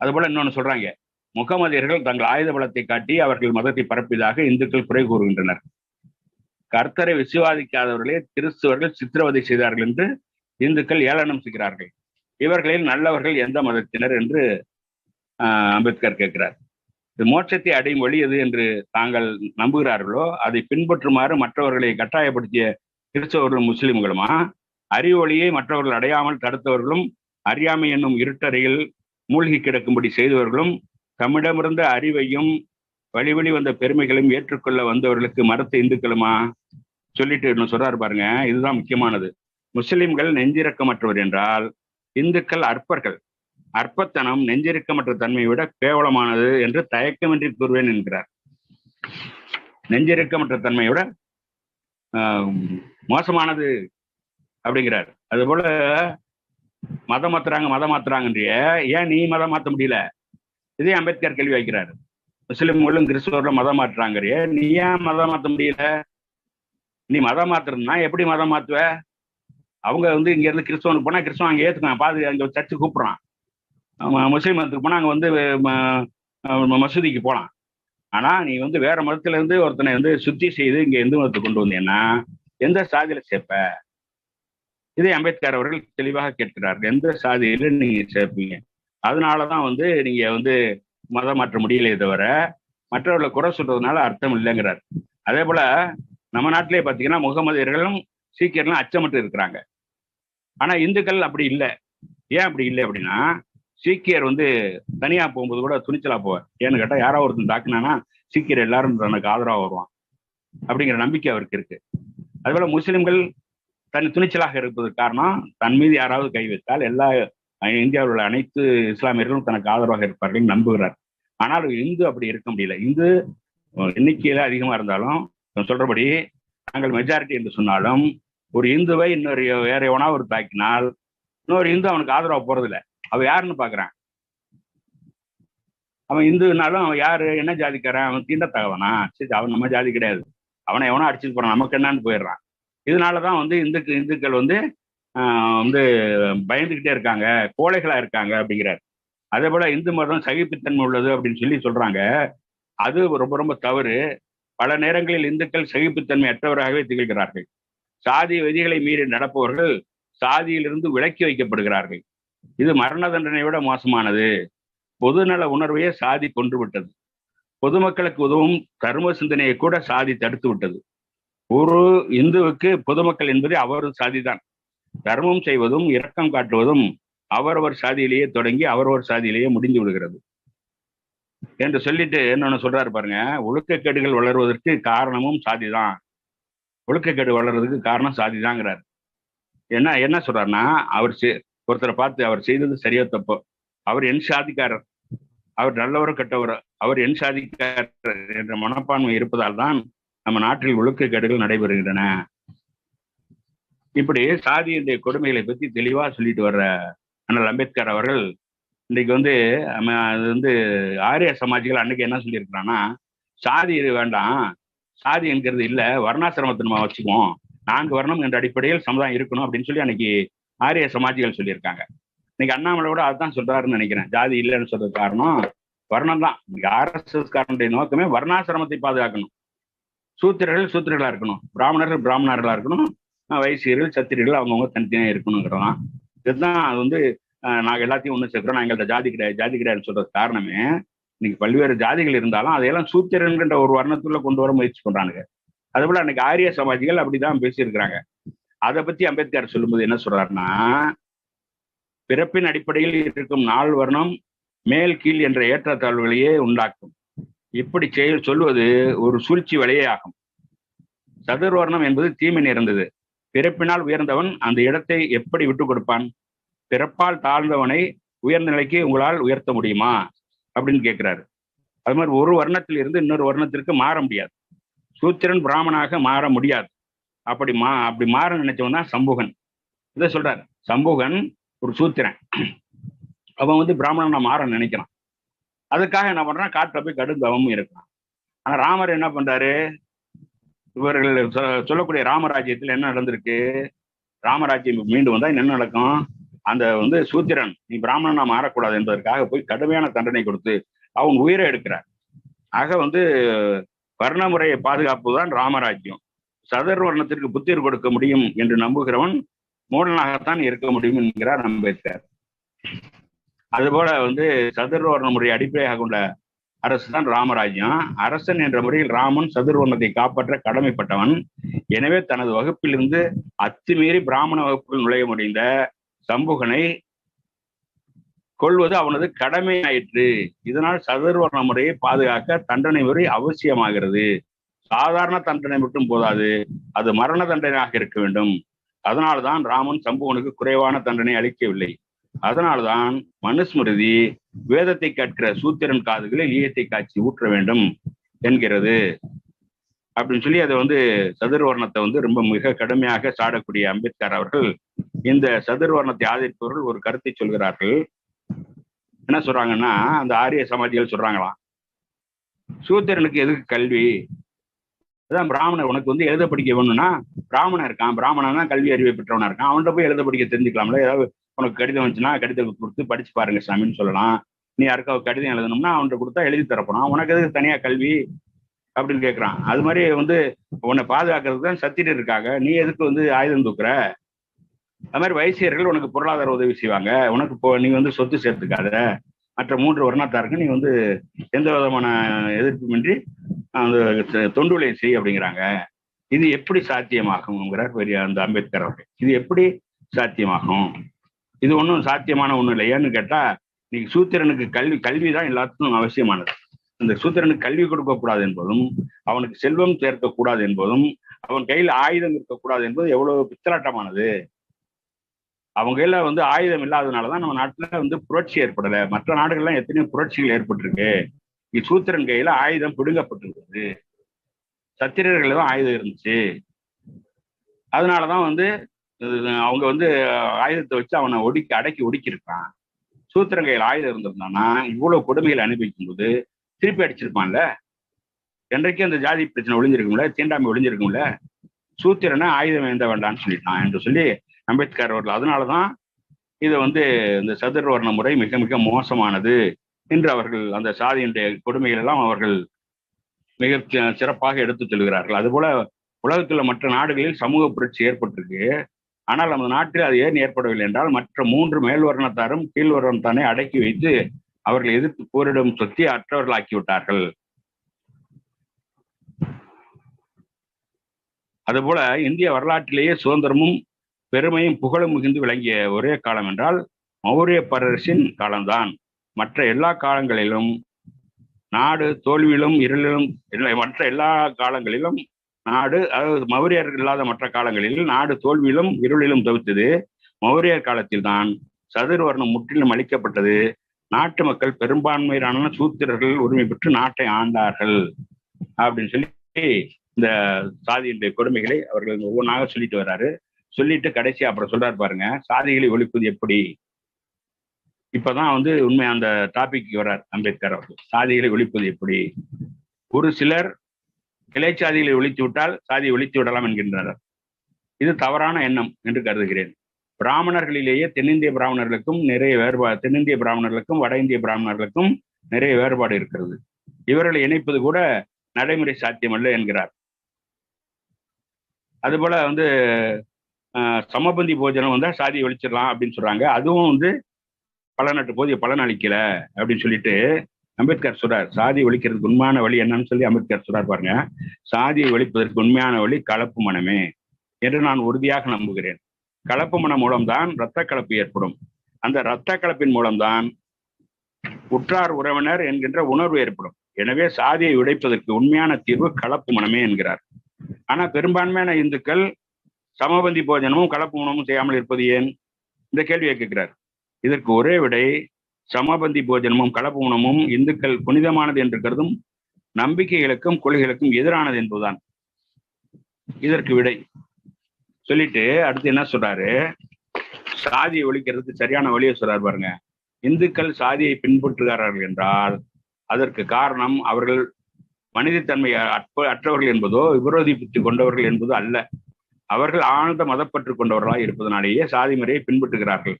அது போல இன்னொன்னு சொல்றாங்க, முகமதியர்கள் தங்கள் ஆயுத பலத்தை காட்டி அவர்கள் மதத்தை பரப்பியதாக இந்துக்கள் குறை கூறுகின்றனர். கர்த்தரை விசுவாதிக்காதவர்களே கிறிஸ்துவர்கள் சித்திரவதை செய்தார்கள் என்று இந்துக்கள் ஏளனம் செய்கிறார்கள். இவர்களில் நல்லவர்கள் எந்த மதத்தினர் என்று அம்பேத்கர் கேட்கிறார். இது மோட்சத்தை அடையும் வழி எது என்று தாங்கள் நம்புகிறார்களோ அதை பின்பற்றுமாறு மற்றவர்களை கட்டாயப்படுத்திய கிறிஸ்தவர்களும் முஸ்லிம்களுமா, அறிவொளியை மற்றவர்கள் அடையாமல் தடுத்தவர்களும் அறியாமை என்னும் இருட்டறையில் மூழ்கி கிடக்கும்படி செய்தவர்களும் தம்மிடமிருந்த அறிவையும் வழி வந்த பெருமைகளையும் ஏற்றுக்கொள்ள வந்தவர்களுக்கு மறுத்த இந்துக்களுமா சொல்லிட்டு இன்னும் சொல்றாரு பாருங்க. இதுதான் முக்கியமானது. முஸ்லிம்கள் நெஞ்சிறக்கமற்றவர் என்றால் இந்துக்கள் அற்பர்கள். அற்பத்தனம் நெஞ்சிறக்கமற்ற தன்மையை விட கேவலமானது என்று தயக்கமின்றி கூறுவேன் என்கிறார். நெஞ்சிறக்கமற்ற தன்மையை விட மோசமானது அப்படிங்கிறார். அதுபோல மதம் மாத்துறாங்கன்றிய, ஏன் நீ மதம் மாற்ற முடியல? இதே அம்பேத்கர் கேள்வி வைக்கிறார். முஸ்லிம்களும் கிறிஸ்துவர்களும் மதம் மாற்றுறாங்கறிய, நீ ஏன் மதம் மாற்ற முடியல? நீ மதம் மாத்துறதுனா எப்படி மதம் மாத்துவ? அவங்க இங்க இருந்து கிறிஸ்தவனுக்கு போனா கிறிஸ்தவன் அங்கே ஏத்துக்கலாம், பாது அங்க சர்ச்சு கூப்பிடுறான். முஸ்லீம் மதத்துக்கு போனா அங்க மசூதிக்கு போகலாம். ஆனா நீ வேற மதத்துல இருந்து ஒருத்தனை சுத்தி செய்து இங்க இந்து மதத்துக்கு கொண்டு வந்தீங்கன்னா எந்த சாதியில சேர்ப்ப? இதை அம்பேத்கர் அவர்கள் தெளிவாக கேட்கிறார்கள். எந்த சாதியில நீங்க சேர்ப்பீங்க? அதனாலதான் நீங்க மதம் மாற்ற முடியலையே தவிர மற்றவர்களை குறை சொல்றதுனால அர்த்தம் இல்லைங்கிறார். அதே போல நம்ம நாட்டிலே பார்த்தீங்கன்னா முகமதியர்களும் சீக்கியர்களும் அச்சமற்று இருக்கிறாங்க. ஆனா இந்துக்கள் அப்படி இல்லை. ஏன் அப்படி இல்லை அப்படின்னா, சீக்கியர் தனியா போகும்போது கூட துணிச்சலா போவார். ஏன்னு கேட்டா, யாரோ ஒருத்தன் தாக்குனானா சீக்கியர் எல்லாரும் தனக்கு ஆதரவா வருவான் அப்படிங்கிற நம்பிக்கை அவருக்கு இருக்கு. அதுபோல முஸ்லிம்கள் துணிச்சலாக இருப்பதற்கு காரணம், தன் மீது யாராவது கை வைத்தால் எல்லா இந்தியாவில் உள்ள அனைத்து இஸ்லாமியர்களும் தனக்கு ஆதரவாக இருப்பார்கள் நம்புகிறார். ஆனால் இந்து அப்படி இருக்க முடியல. இந்து எண்ணிக்கையில அதிகமா இருந்தாலும் சொல்றபடி நாங்கள் மெஜாரிட்டி என்று சொன்னாலும், ஒரு இந்துவை இன்னொரு வேற எவனா ஒரு தாக்கினால் இன்னொரு இந்து அவனுக்கு ஆதரவா போறதில்லை. அவன் யாருன்னு பாக்குறான். அவன் இந்துனாலும் அவன் யாரு, என்ன ஜாதிக்காரன், அவன் தீண்டத்தகவனா, சரி அவன் நம்ம ஜாதி கிடையாது, அவனை எவனா அடிச்சுட்டு போறான், நமக்கு என்னன்னு போயிடுறான். இதனாலதான் இந்துக்கள் பயந்துகிட்டே இருக்காங்க, கோழைகளா இருக்காங்க அப்படிங்கிறார். அதே போல இந்து மதம் சகிப்புத்தன்மை உள்ளது அப்படின்னு சொல்றாங்க. அது ரொம்ப ரொம்ப தவறு. பல நேரங்களில் இந்துக்கள் சகிப்புத்தன்மை அற்றவராகவே திகழ்கிறார்கள். சாதி விதிகளை மீறி நடப்பவர்கள் சாதியிலிருந்து விலக்கி வைக்கப்படுகிறார்கள். இது மரண தண்டனை விட மோசமானது. பொதுநல உணர்வையே சாதி கொன்று விட்டது. பொதுமக்களுக்கு உதவும் தர்ம சிந்தனையை கூட சாதி தடுத்து விட்டது. ஒரு இந்துவுக்கு பொதுமக்கள் என்பது அவரது சாதிதான். தர்மம் செய்வதும் இரக்கம் காட்டுவதும் அவரவர் சாதியிலேயே தொடங்கி அவரவர் சாதியிலேயே முடிந்து விடுகிறது என்று சொல்லிட்டு என்னன்னு சொல்றாரு பாருங்க. ஒழுக்கக்கேடுகள் வளர்வதற்கு காரணமும் சாதிதான். ஒழுக்கக்கேடு வளர்றதுக்கு காரணம் சாதிதாங்கிறார். என்ன சொல்றாருன்னா, ஒருத்தரை பார்த்து அவர் செய்தது சரியோ தப்போ, அவர் என் சாதிக்காரர், அவர் நல்லவரோ கெட்டவரோ, அவர் என் சாதிக்காரர் என்ற மனப்பான்மை இருப்பதால் தான் நம்ம நாட்டில் ஒழுக்கக்கேடுகள் நடைபெறுகின்றன. இப்படி சாதியுடைய கொடுமைகளை பற்றி தெளிவா சொல்லிட்டு வர்ற அண்ணல் அம்பேத்கர் அவர்கள் இன்னைக்கு அது ஆரிய சமாஜிகள் அன்னைக்கு என்ன சொல்லியிருக்கிறான்னா, சாதி வேண்டாம், சாதி என்கிறது இல்லை, வர்ணாசிரமத்தை நம்ம வச்சுக்குவோம், 4 வர்ணம் என்ற அடிப்படையில் சமுதாயம் இருக்கணும் அப்படின்னு சொல்லி அன்னைக்கு ஆரிய சமாஜிகள் சொல்லியிருக்காங்க. இன்னைக்கு அண்ணாமலை கூட அதுதான் சொல்றாருன்னு நினைக்கிறேன். ஜாதி இல்லைன்னு சொல்றது காரணம் வர்ணம் தான். இன்னைக்கு RSS காரனுடைய நோக்கமே வர்ணாசிரமத்தை பாதுகாக்கணும். சூத்திரர்களா இருக்கணும், பிராமணர்கள் பிராமணர்களா இருக்கணும், வைசியர்கள் சத்திரியர்கள் அவங்கவுங்க தனித்தனியா இருக்கணுங்கிறதான். இதுதான் அது நாங்கள் எல்லாத்தையும் ஒன்று சேர்க்கிறோம், நான் எங்கள்கிட்ட ஜாதி கிடையாது ஜாதி கிடையாதுன்னு சொல்றது காரணமே இன்னைக்கு பல்வேறு ஜாதிகள் இருந்தாலும் அதையெல்லாம் சூத்திரன்கின்ற ஒரு வர்ணத்துள்ள கொண்டு வர முயற்சி பண்றானுங்க. அதுபோல அன்னைக்கு ஆரிய சமாஜிகள் அப்படிதான் பேசியிருக்கிறாங்க. அதை பத்தி அம்பேத்கர் சொல்லும்போது என்ன சொல்றாருன்னா, பிறப்பின் அடிப்படையில் இருக்கும் 4 வர்ணம் மேல் கீழ் என்ற ஏற்றத்தாழ்வுகளையே உண்டாக்கும். இப்படி சொல்வது ஒரு சூழ்ச்சி வழியே ஆகும். சதுர்வர்ணம் என்பது தீமை நிறைந்தது. பிறப்பினால் உயர்ந்தவன் அந்த இடத்தை எப்படி விட்டுக் கொடுப்பான்? பிறப்பால் தாழ்ந்தவனை உயர்ந்த நிலைக்கு உங்களால் உயர்த்த முடியுமா அப்படின்னு கேட்கிறாரு. அது மாதிரி ஒரு வர்ணத்தில் இருந்து இன்னொரு வர்ணத்திற்கு மாற முடியாது. சூத்திரன் பிராமணாக மாற முடியாது. அப்படி மாற நினைச்சவன் தான் சம்புகன். இதை சொல்றாரு. சம்புகன் ஒரு சூத்திரன், அவன் பிராமணனா மாற நினைக்கிறான். அதுக்காக என்ன பண்றான், காட்டுல போய் கடும் தவமும் இருக்கிறான். ஆனா ராமர் என்ன பண்றாரு, இவர்கள் சொல்லக்கூடிய ராமராஜ்யத்தில் என்ன நடந்திருக்கு, ராமராஜ்யம் மீண்டு வந்தா என்ன நடக்கும், அந்த சூத்திரன் நீ பிராமணனா மாறக்கூடாது என்பதற்காக போய் கடுமையான தண்டனை கொடுத்து அவன் உயிரை எடுக்கிறார். ஆக வர்ணமுறையை பாதுகாப்புதான் ராமராஜ்யம். சதுர்வர்ணத்திற்கு புத்திர் கொடுக்க முடியும் என்று நம்புகிறவன் மூடனாகத்தான் இருக்க முடியும் என்கிறார் அம்பேத்கர். அதுபோல சதுர்வர்ண முறையை அடிப்படையாக கொண்ட அரசு தான் ராமராஜ்யம். அரசன் என்ற முறையில் ராமன் சதுர்வர்ணத்தை காப்பாற்ற கடமைப்பட்டவன். எனவே தனது வகுப்பிலிருந்து அத்துமீறி பிராமண வகுப்பில் நுழைய முடிந்த சம்புகனை கொள்வது அவனது கடமை ஆயிற்று. இதனால் சதுர்வர்ண முறையை பாதுகாக்க தண்டனை முறை அவசியமாகிறது. சாதாரண தண்டனை மட்டும் போதாது, அது மரண தண்டனையாக இருக்க வேண்டும். அதனால்தான் ராமன் சம்புகனுக்கு குறைவான தண்டனை அளிக்கவில்லை. அதனால்தான் மனுஸ்மிருதி வேதத்தை கேட்கிற சூத்திரன் காதுகளில் ஈயத்தை காய்ச்சி ஊற்ற வேண்டும் என்கிறது அப்படின்னு சொல்லி அதை சதுர்வர்ணத்தை ரொம்ப மிக கடுமையாக சாடக்கூடிய அம்பேத்கர் அவர்கள் இந்த சதுர்வர்ணத்தை ஆதரிப்பவர்கள் ஒரு கருத்தை சொல்கிறார்கள். என்ன சொல்றாங்கன்னா, அந்த ஆரிய சமாஜிகள் சொல்றாங்களாம், சூத்திரனுக்கு எதுக்கு கல்வி, அதான் பிராமணர் உனக்கு எழுத படிக்க வேணும்னா பிராமணன் இருக்கான், பிராமணன் தான் கல்வி அறிவை பெற்றவனா இருக்கான், அவன்கிட்ட போய் எழுத படிக்க தெரிஞ்சுக்கலாம்ல. ஏதாவது உனக்கு கடிதம் வந்துச்சுன்னா கடிதம் கொடுத்து படிச்சு பாருங்க சாமின்னு சொல்லலாம். நீ யாருக்கா கடிதம் எழுதணும்னா அவன்கிட்ட கொடுத்தா எழுதி தரப்போறான், உனக்கு எதுக்கு தனியா கல்வி அப்படின்னு கேட்கறான். அது மாதிரி உன்னை பாதுகாக்கிறதுக்கு தான் சத்திரர் இருக்காங்க, நீ எதுக்கு ஆயுதம் தூக்குற? அது மாதிரி வைசியர்கள் உனக்கு பொருளாதார உதவி செய்வாங்க, உனக்கு நீ சொத்து சேர்த்துக்காத, மற்ற 3 வர்ணத்தாருக்கு நீ எந்த விதமான எதிர்ப்புமின்றி அந்த தொண்டுகளை செய் அப்படிங்கிறாங்க. இது எப்படி சாத்தியமாகுங்கிறார் பெரிய அந்த அம்பேத்கர் அவர்கள். இது எப்படி சாத்தியமாகும்? இது ஒன்றும் சாத்தியமான ஒன்றும் இல்லை. ஏன்னு கேட்டா, இன்னைக்கு சூத்திரனுக்கு கல்விதான் எல்லாத்துக்கும் அவசியமானது. அந்த சூத்திரனுக்கு கல்வி கொடுக்கக்கூடாது என்பதும், அவனுக்கு செல்வம் சேர்க்கக்கூடாது என்பதும், அவன் கையில் ஆயுதம் இருக்கக்கூடாது என்பது எவ்வளவு பித்தலாட்டமானது. அவங்க கையில ஆயுதம் இல்லாததுனாலதான் நம்ம நாட்டுல புரட்சி ஏற்படலை. மற்ற நாடுகள்லாம் எத்தனையோ புரட்சிகள் ஏற்பட்டிருக்கு. சூத்திரன் கையில ஆயுதம் பிடுங்கப்பட்டிருக்கிறது. சத்திரர்கள் தான் ஆயுதம் இருந்துச்சு. அதனாலதான் அவங்க ஆயுதத்தை வச்சு அவனை அடக்கி ஒடுக்கியிருக்கான். சூத்திரன் கையில் ஆயுதம் இருந்திருந்தானா இவ்வளவு கொடுமைகளை அனுபவிக்கும் போது திருப்பி அடிச்சிருப்பான்ல. என்றைக்கும் அந்த ஜாதி பிரச்சனை ஒளிஞ்சிருக்கும்ல, தீண்டாமை ஒளிஞ்சிருக்கும்ல. சூத்திரனை ஆயுதம் எழுந்த வேண்டாம்னு சொல்லிட்டான் என்று சொல்லி அம்பேத்கர் அவர்கள் அதனாலதான் இதை இந்த சதுர்வர்ண முறை மிக மிக மோசமானது என்று அவர்கள் அந்த சாதியினுடைய கொடுமைகள் எல்லாம் அவர்கள் மிக சிறப்பாக எடுத்துச் சொல்கிறார்கள். அதுபோல உலகத்துல மற்ற நாடுகளில் சமூக புரட்சி ஏற்பட்டிருக்கு. ஆனால் நமது நாட்டில் அது ஏன் ஏற்படவில்லை என்றால், மற்ற 3 மேல்வர்ணத்தாரும் கீழ்வர்ணத்தானே அடக்கி வைத்து அவர்கள் எதிர்த்து போரிடும் சொத்தி அற்றவர்களாக்கி விட்டார்கள். அதுபோல இந்திய வரலாற்றிலேயே சுதந்திரமும் பெருமையும் புகழும் மிகுந்து விளங்கிய ஒரே காலம் என்றால் மௌரிய பேரரசின் காலம்தான். மற்ற எல்லா காலங்களிலும் நாடு தோல்வியிலும் இருளிலும் மற்ற எல்லா காலங்களிலும் நாடு, அதாவது மௌரியர்கள் இல்லாத மற்ற காலங்களில் நாடு தோல்வியிலும் இருளிலும் தவித்தது. மௌரியர் காலத்தில் தான் சதுர்வர்ணம் முற்றிலும் அளிக்கப்பட்டது. நாட்டு மக்கள் பெரும்பான்மையான சூத்திரர்கள் உரிமை பெற்று நாட்டை ஆண்டார்கள் அப்படின்னு சொல்லி இந்த சாதியினுடைய கொடுமைகளை அவர்கள் ஒவ்வொன்றாக சொல்லிட்டு வர்றாரு. சொல்லிட்டு கடைசி அப்புறம் சொல்றாரு பாருங்க, சாதிகளை ஒழிப்பது எப்படி. இப்பதான் உண்மை அந்த டாபிக் வர்றார் அம்பேத்கர் அவர்கள். சாதிகளை ஒழிப்பது எப்படி? ஒரு சிலர் கிளை சாதிகளை ஒழித்து விட்டால் சாதியை ஒழித்து விடலாம் என்கின்றனர். இது தவறான எண்ணம் என்று கருதுகிறேன். பிராமணர்களிலேயே தென்னிந்திய பிராமணர்களுக்கும் நிறைய வேறுபாடு, தென்னிந்திய பிராமணர்களுக்கும் வட இந்திய பிராமணர்களுக்கும் நிறைய வேறுபாடு இருக்கிறது. இவர்களை இணைப்பது கூட நடைமுறை சாத்தியமல்ல என்கிறார். அதுபோல சமபந்தி போஜனம் வந்தா சாதியை ஒழிச்சிடலாம் அப்படின்னு சொல்றாங்க. அதுவும் பலனட்டு போதிய பலன் அளிக்கல அப்படின்னு சொல்லிட்டு அம்பேத்கர் சொல்றார், சாதி ஒழிக்கிறதுக்கு உண்மையான வழி என்னன்னு சொல்லி அம்பேத்கர் சொல்றார் பாருங்க. சாதியை ஒழிப்பதற்கு உண்மையான வழி கலப்பு மனமே என்று நான் உறுதியாக நம்புகிறேன். கலப்பு மனம் மூலம்தான் இரத்த கலப்பு ஏற்படும். அந்த இரத்த கலப்பின் மூலம்தான் உற்றார் உறவினர் என்கின்ற உணர்வு ஏற்படும். எனவே சாதியை உடைப்பதற்கு உண்மையான தீர்வு கலப்பு மனமே என்கிறார். ஆனா பெரும்பான்மையான இந்துக்கள் சமபந்தி போஜனமும் கலப்பு உணவும் செய்யாமல் இருப்பது ஏன்? இந்த கேள்வியை கேட்கிறார். இதற்கு ஒரே விடை, சமபந்தி போஜனமும் கலப்பு உணவும் இந்துக்கள் புனிதமானது என்று கருதும் நம்பிக்கைகளுக்கும் கொள்கைகளுக்கும் எதிரானது என்பதுதான் இதற்கு விடை. சொல்லிட்டு அடுத்து என்ன சொல்றாரு, சாதியை ஒழிக்கிறதுக்கு சரியான வழியை சொல்றாரு பாருங்க. இந்துக்கள் சாதியை பின்பற்றுகிறார்கள் என்றால் அதற்கு காரணம் அவர்கள் மனிதத்தன்மை அற்றவர்கள் என்பதோ விரோதிப்பித்து கொண்டவர்கள் என்பதோ அல்ல. அவர்கள் ஆழ்ந்த மதப்பற்று கொண்டவர்களாக இருப்பதனாலேயே சாதி முறையை பின்பற்றுகிறார்கள்.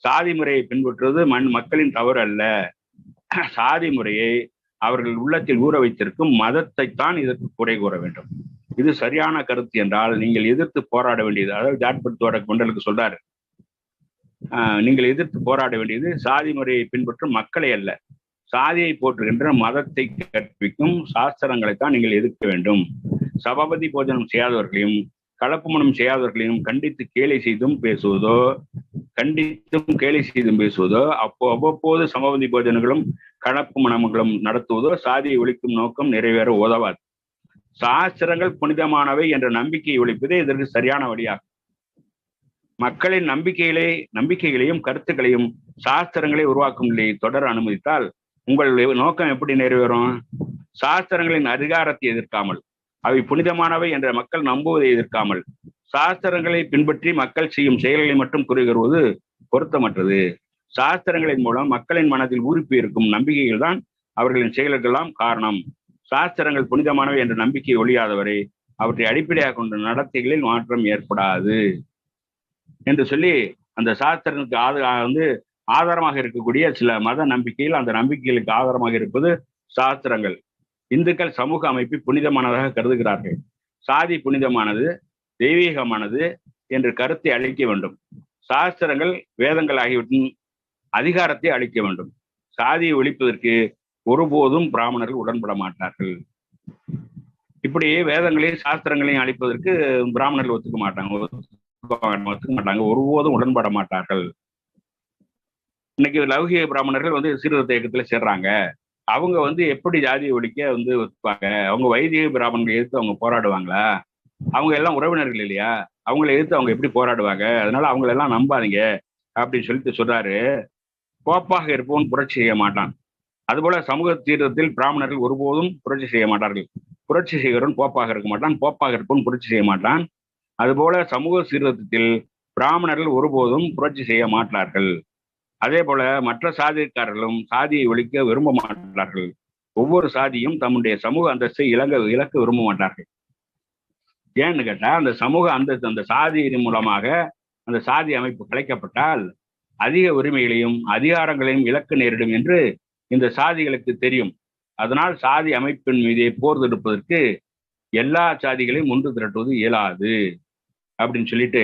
சாதி முறையை பின்பற்றுவது மக்களின் தவறு அல்ல. சாதி முறையை அவர்கள் உள்ளத்தில் ஊற வைத்திருக்கும் மதத்தைத்தான் இதற்கு குறை கூற வேண்டும். இது சரியான கருத்து என்றால் நீங்கள் எதிர்த்து போராட வேண்டியது, அதாவது ஜாட்பத்தோட கொண்டலுக்கு சொல்றாரு, நீங்கள் எதிர்த்து போராட வேண்டியது சாதி முறையை பின்பற்றும் மக்களை அல்ல, சாதியை போற்றுகின்ற மதத்தை கற்பிக்கும் சாஸ்திரங்களைத்தான் நீங்கள் எதிர்க்க வேண்டும். சபாபதி போஜனம் செய்யாதவர்களையும் கலப்பு மனம் செய்யாதவர்களையும் கண்டித்தும் கேலி செய்தும் பேசுவதோ அவ்வப்போது சமபந்தி போஜனங்களும் கலப்பு மனங்களும் நடத்துவதோ சாதியை ஒழிக்கும் நோக்கம் நிறைவேற உதவாது. சாஸ்திரங்கள் புனிதமானவை என்ற நம்பிக்கையை ஒழிப்பதே இதற்கு சரியான வழியாகும். மக்களின் நம்பிக்கைகளையும் கருத்துக்களையும் சாஸ்திரங்களை உருவாக்கும் நிலையை தொடர அனுமதித்தால் உங்களுடைய நோக்கம் எப்படி நிறைவேறும்? சாஸ்திரங்களின் அதிகாரத்தை எதிர்க்காமல், அவை புனிதமானவை என்ற மக்கள் நம்புவதை எதிர்க்காமல், சாஸ்திரங்களை பின்பற்றி மக்கள் செய்யும் செயல்களை மட்டும் கூறுவது பொருத்தமற்றது. சாஸ்திரங்களின் மூலம் மக்களின் மனதில் ஊறிப்பு இருக்கும் நம்பிக்கைகள் தான் அவர்களின் செயல்களெல்லாம் காரணம். சாஸ்திரங்கள் புனிதமானவை என்ற நம்பிக்கை ஒழியாதவரை அவற்றை அடிப்படையாக கொண்ட நடத்தைகளில் மாற்றம் ஏற்படாது என்று சொல்லி அந்த சாஸ்திரங்களுக்கு ஆதாரமாக இருக்கக்கூடிய சில மத நம்பிக்கைகள், அந்த நம்பிக்கைகளுக்கு ஆதாரமாக இருப்பது சாஸ்திரங்கள். இந்துக்கள் சமூக அமைப்பை புனிதமானதாக கருதுகிறார்கள். சாதி புனிதமானது, தெய்வீகமானது என்று கருத்தை அளிக்க வேண்டும். சாஸ்திரங்கள் வேதங்கள் ஆகியவற்றின் அதிகாரத்தை அளிக்க வேண்டும். சாதியை ஒழிப்பதற்கு ஒருபோதும் பிராமணர்கள் உடன்பட மாட்டார்கள். இப்படி வேதங்களையும் சாஸ்திரங்களையும் அளிப்பதற்கு பிராமணர்கள் ஒத்துக்க மாட்டாங்க, ஒருபோதும் உடன்பட மாட்டார்கள். இன்னைக்கு லௌகிக பிராமணர்கள் சீர்திருத்த இயக்கத்துல சேர்றாங்க. அவங்க எப்படி ஜாதியை ஒழிக்க ஒத்துப்பாங்க? அவங்க வைதிக பிராமணர்களை எதிர்த்து அவங்க போராடுவாங்களா? அவங்க எல்லாம் உறவினர்கள் இல்லையா? அவங்களை எதிர்த்து அவங்க எப்படி போராடுவாங்க? அதனால அவங்களெல்லாம் நம்பாதீங்க அப்படின்னு சொல்லிட்டு சொல்றாரு. கோப்பாக இருப்பவன் புரட்சி செய்ய மாட்டான். அதுபோல சமூக சீர்திருத்தத்தில் பிராமணர்கள் ஒருபோதும் புரட்சி செய்ய மாட்டார்கள். புரட்சி செய்கிறவன் போப்பாக இருக்க மாட்டான், போப்பாக இருப்பவன் புரட்சி செய்ய மாட்டான். அதுபோல சமூக சீர்திருத்தத்தில் பிராமணர்கள் ஒருபோதும் புரட்சி செய்ய மாட்டார்கள். அதே போல மற்ற சாதிக்காரர்களும் சாதியை ஒழிக்க விரும்ப மாட்டார்கள். ஒவ்வொரு சாதியும் தம்முடைய சமூக அந்தஸ்தை இழக்க விரும்ப மாட்டார்கள். ஏன்னு கேட்டா அந்த சமூக அந்த சாதியின் மூலமாக அந்த சாதி அமைப்பு கலைக்கப்பட்டால் அதிக உரிமைகளையும் அதிகாரங்களையும் இழக்க நேரிடும் என்று இந்த சாதிகளுக்கு தெரியும். அதனால் சாதி அமைப்பின் மீதே போர் தொடுப்பதற்கு எல்லா சாதிகளையும் ஒன்று திரட்டுவது இயலாது அப்படின்னு சொல்லிட்டு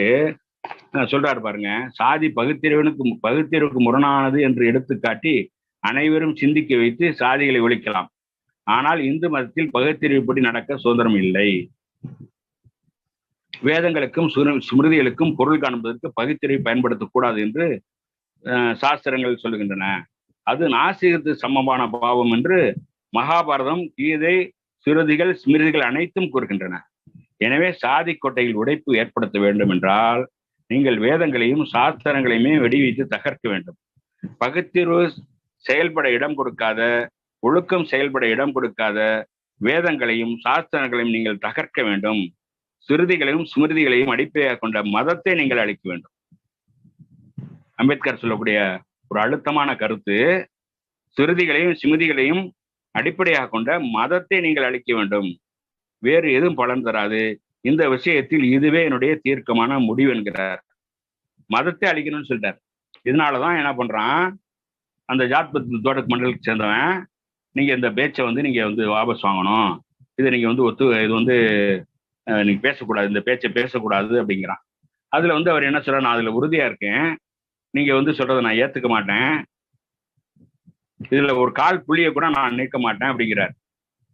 சொல்றாரு பாருங்க. சாதி பகுத்தறிவுக்கு முரணானது என்று எடுத்துக்காட்டி அனைவரும் சிந்திக்க வைத்து சாதிகளை ஒழிக்கலாம். ஆனால் இந்து மதத்தில் பகுத்தறிவுப்படி நடக்க சுதந்திரம் இல்லை. வேதங்களுக்கும் ஸ்மிருதிகளுக்கும் பொருள் காண்பதற்கு பகுத்தறிவை பயன்படுத்தக்கூடாது என்று சாஸ்திரங்கள் சொல்லுகின்றன. அது நாசிகத்துக்கு சமமான பாவம் என்று மகாபாரதம், கீதை, ஸ்ருதிகள், ஸ்மிருதிகள் அனைத்தும் கூறுகின்றன. எனவே சாதி கோட்டையில் உடைப்பு ஏற்படுத்த வேண்டும் என்றால் நீங்கள் வேதங்களையும் சாஸ்திரங்களையுமே வெடிவைத்து தகர்க்க வேண்டும். பகுத்தறிவு செயல்பட இடம் கொடுக்காத, ஒழுக்கம் செயல்பட இடம் கொடுக்காத வேதங்களையும் சாஸ்திரங்களையும் நீங்கள் தகர்க்க வேண்டும். ஸ்ருதிகளையும் ஸ்மிருதிகளையும் அடிப்படையாக கொண்ட மதத்தை நீங்கள் அழிக்க வேண்டும். அம்பேத்கர் சொல்லக்கூடிய ஒரு அழுத்தமான கருத்து, ஸ்ருதிகளையும் ஸ்மிருதிகளையும் அடிப்படையாக கொண்ட மதத்தை நீங்கள் அழிக்க வேண்டும். வேறு எதுவும் பலன் தராது. இந்த விஷயத்தில் இதுவே என்னுடைய தீர்க்கமான முடிவு என்கிறார். மதத்தை அழிக்கணும்னு சொல்லிட்டார். இதனாலதான் என்ன பண்றான், அந்த ஜாட்பத் தோட்டக் மண்டலுக்கு சேர்ந்தவன், நீங்க இந்த பேச்சை நீங்க வாபஸ் வாங்கணும், இதை நீங்க இது நீங்க பேசக்கூடாது, இந்த பேச்சை பேசக்கூடாது அப்படிங்கிறான். அதுல அவர் என்ன சொல்ற, நான் அதுல உறுதியா இருக்கேன், நீங்க சொல்றதை நான் ஏத்துக்க மாட்டேன், இதுல ஒரு கால் புள்ளியை கூட நான் நீக்க மாட்டேன் அப்படிங்கிறார்.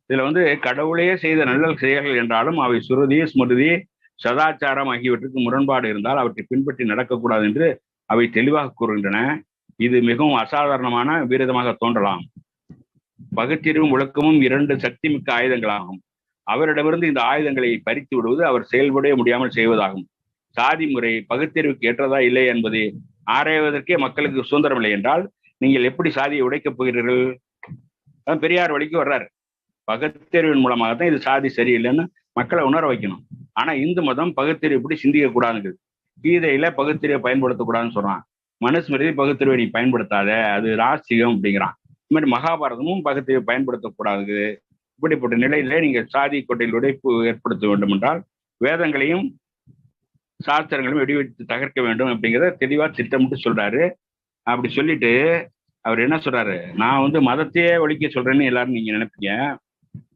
இதுல வந்து கடவுளே செய்த நல்ல செயல்கள் என்றாலும் அவை சுருதி, ஸ்மிருதி, சதாச்சாரம் ஆகியவற்றுக்கு முரண்பாடு இருந்தால் அவற்றை பின்பற்றி நடக்கக்கூடாது என்று அவை தெளிவாக கூறுகின்றன. இது மிகவும் அசாதாரணமான விரதமாக தோன்றலாம். பகுத்தறிவும் ஒழுக்கமும் 2 சக்தி மிக்க ஆயுதங்களாகும். அவரிடமிருந்து இந்த ஆயுதங்களை பறித்து விடுவது அவர் செயல்பட முடியாமல் செய்வதாகும். சாதி முறை பகுத்தறிவுக்கு ஏற்றதா இல்லை என்பதை ஆராய்வதற்கே மக்களுக்கு சுதந்திரம் இல்லை என்றால் நீங்கள் எப்படி சாதியை உடைக்கப் போகிறீர்கள்? பெரியார் வழிக்கு வர்றாரு. பகுத்தறிவின் மூலமாகத்தான் இது சாதி சரியில்லைன்னு மக்களை உணர வைக்கணும். ஆனா இந்து மதம் பகுத்தறிவு இப்படி சிந்திக்க கூடாதுங்க. கீதையில பகுத்தறிவை பயன்படுத்தக்கூடாதுன்னு சொல்றான். மனுஸ்மிருதி பகுத்தறிவை நீ பயன்படுத்தாத, அது ராசிகம் அப்படிங்கிறான். இது மாதிரி மகாபாரதமும் பகுத்தறிவை பயன்படுத்தக்கூடாது. இப்படிப்பட்ட நிலையில நீங்க சாதி கொட்டையில் உடைப்பு ஏற்படுத்த வேண்டும் என்றால் வேதங்களையும் சாஸ்திரங்களையும் வெடிவெடித்து தகர்க்க வேண்டும் அப்படிங்கிறத தெளிவா திட்டமிட்டு சொல்றாரு. அப்படி சொல்லிட்டு அவர் என்ன சொல்றாரு, நான் வந்து மதத்தையே ஒழிக்க சொல்றேன்னு எல்லாரும் நீங்க நினைப்பீங்க.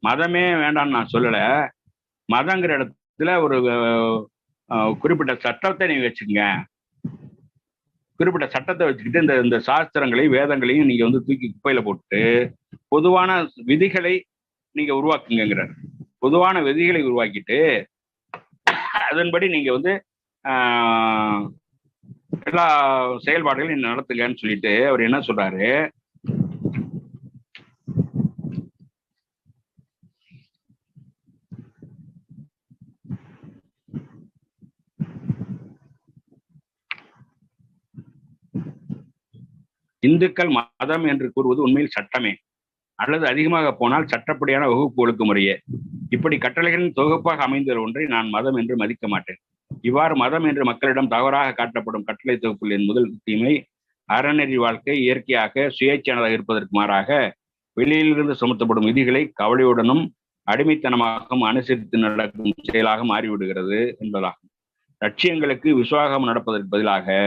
மதமே வேண்டாம்னு நான் சொல்லல. மதங்கிற இடத்துல ஒரு குறிப்பிட்ட சட்டத்தை நீங்க வச்சுக்கங்க. குறிப்பிட்ட சட்டத்தை வச்சுக்கிட்டு இந்த சாஸ்திரங்களையும் வேதங்களையும் நீங்க வந்து தூக்கி குப்பையில போட்டு பொதுவான விதிகளை நீங்க உருவாக்குங்கிறார். பொதுவான விதிகளை உருவாக்கிட்டு அதன்படி நீங்க வந்து எல்லா செயல்பாடுகளையும் நடத்துங்கன்னு சொல்லிட்டு அவர் என்ன சொல்றாரு, இந்துக்கள் மதம் என்று கூறுவது உண்மையில் சட்டமே, அல்லது அதிகமாக போனால் சட்டப்படியான வகுப்பு ஒழுக்க முறையே. இப்படி கட்டளைகளின் தொகுப்பாக அமைந்த ஒன்றை நான் மதம் என்று மதிக்க மாட்டேன். இவ்வாறு மதம் என்று மக்களிடம் தவறாக காட்டப்படும் கட்டளை தொகுப்புகளின் முதல் தீமை அறநெறி வாழ்க்கை இயற்கையாக சுயேட்சையானதாக இருப்பதற்கு மாறாக வெளியிலிருந்து சுமத்தப்படும் விதிகளை கவலையுடனும் அடிமைத்தனமாகவும் அனுசரித்து நடக்கும் செயலாக மாறிவிடுகிறது என்பதாகும். லட்சியங்களுக்கு விசுவாகம் நடப்பதற்கு பதிலாக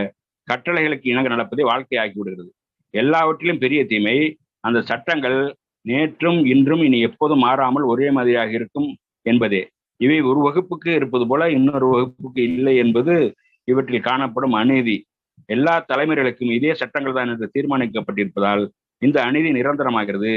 கட்டளைகளுக்கு இணங்க நடப்பதை வாழ்க்கையாக்கி விடுகிறது. எல்லாவற்றிலும் பெரிய தீமை அந்த சட்டங்கள் நேற்றும் இன்றும் இனி எப்போதும் மாறாமல் ஒரே மாதிரியாக இருக்கும் என்பதே. இவை ஒரு வகுப்புக்கு இருப்பது போல இன்னொரு வகுப்புக்கு இல்லை என்பது இவற்றில் காணப்படும் அநீதி. எல்லா தலைமுறைகளுக்கும் இதே சட்டங்கள் தான் என்று தீர்மானிக்கப்பட்டிருப்பதால் இந்த அநீதி நிரந்தரமாகிறது.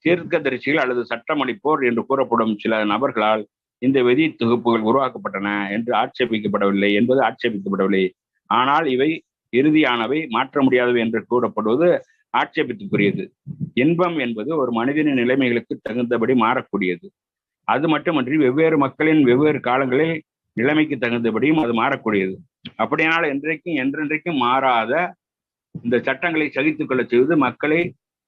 தீர்க்கதரிசிகள் அல்லது சட்டமளிப்போர் என்று கூறப்படும் சில நபர்களால் இந்த விதி தொகுப்புகள் உருவாக்கப்பட்டன என்று ஆட்சேபிக்கப்படவில்லை என்பது ஆட்சேபிக்கப்படவில்லை. ஆனால் இவை இறுதியானவை, மாற்ற முடியாதவை என்று கூறப்படுவது ஆட்சேபித்துக்குரியது. இன்பம் என்பது ஒரு மனிதனின் நிலைமைகளுக்கு தகுந்தபடி மாறக்கூடியது. அது மட்டுமன்றி வெவ்வேறு மக்களின் வெவ்வேறு காலங்களில் நிலைமைக்கு தகுந்தபடியும் அது மாறக்கூடியது. அப்படியானால் என்றென்றைக்கும் மாறாத இந்த சட்டங்களை சகித்துக் கொள்ள செய்வது மக்களை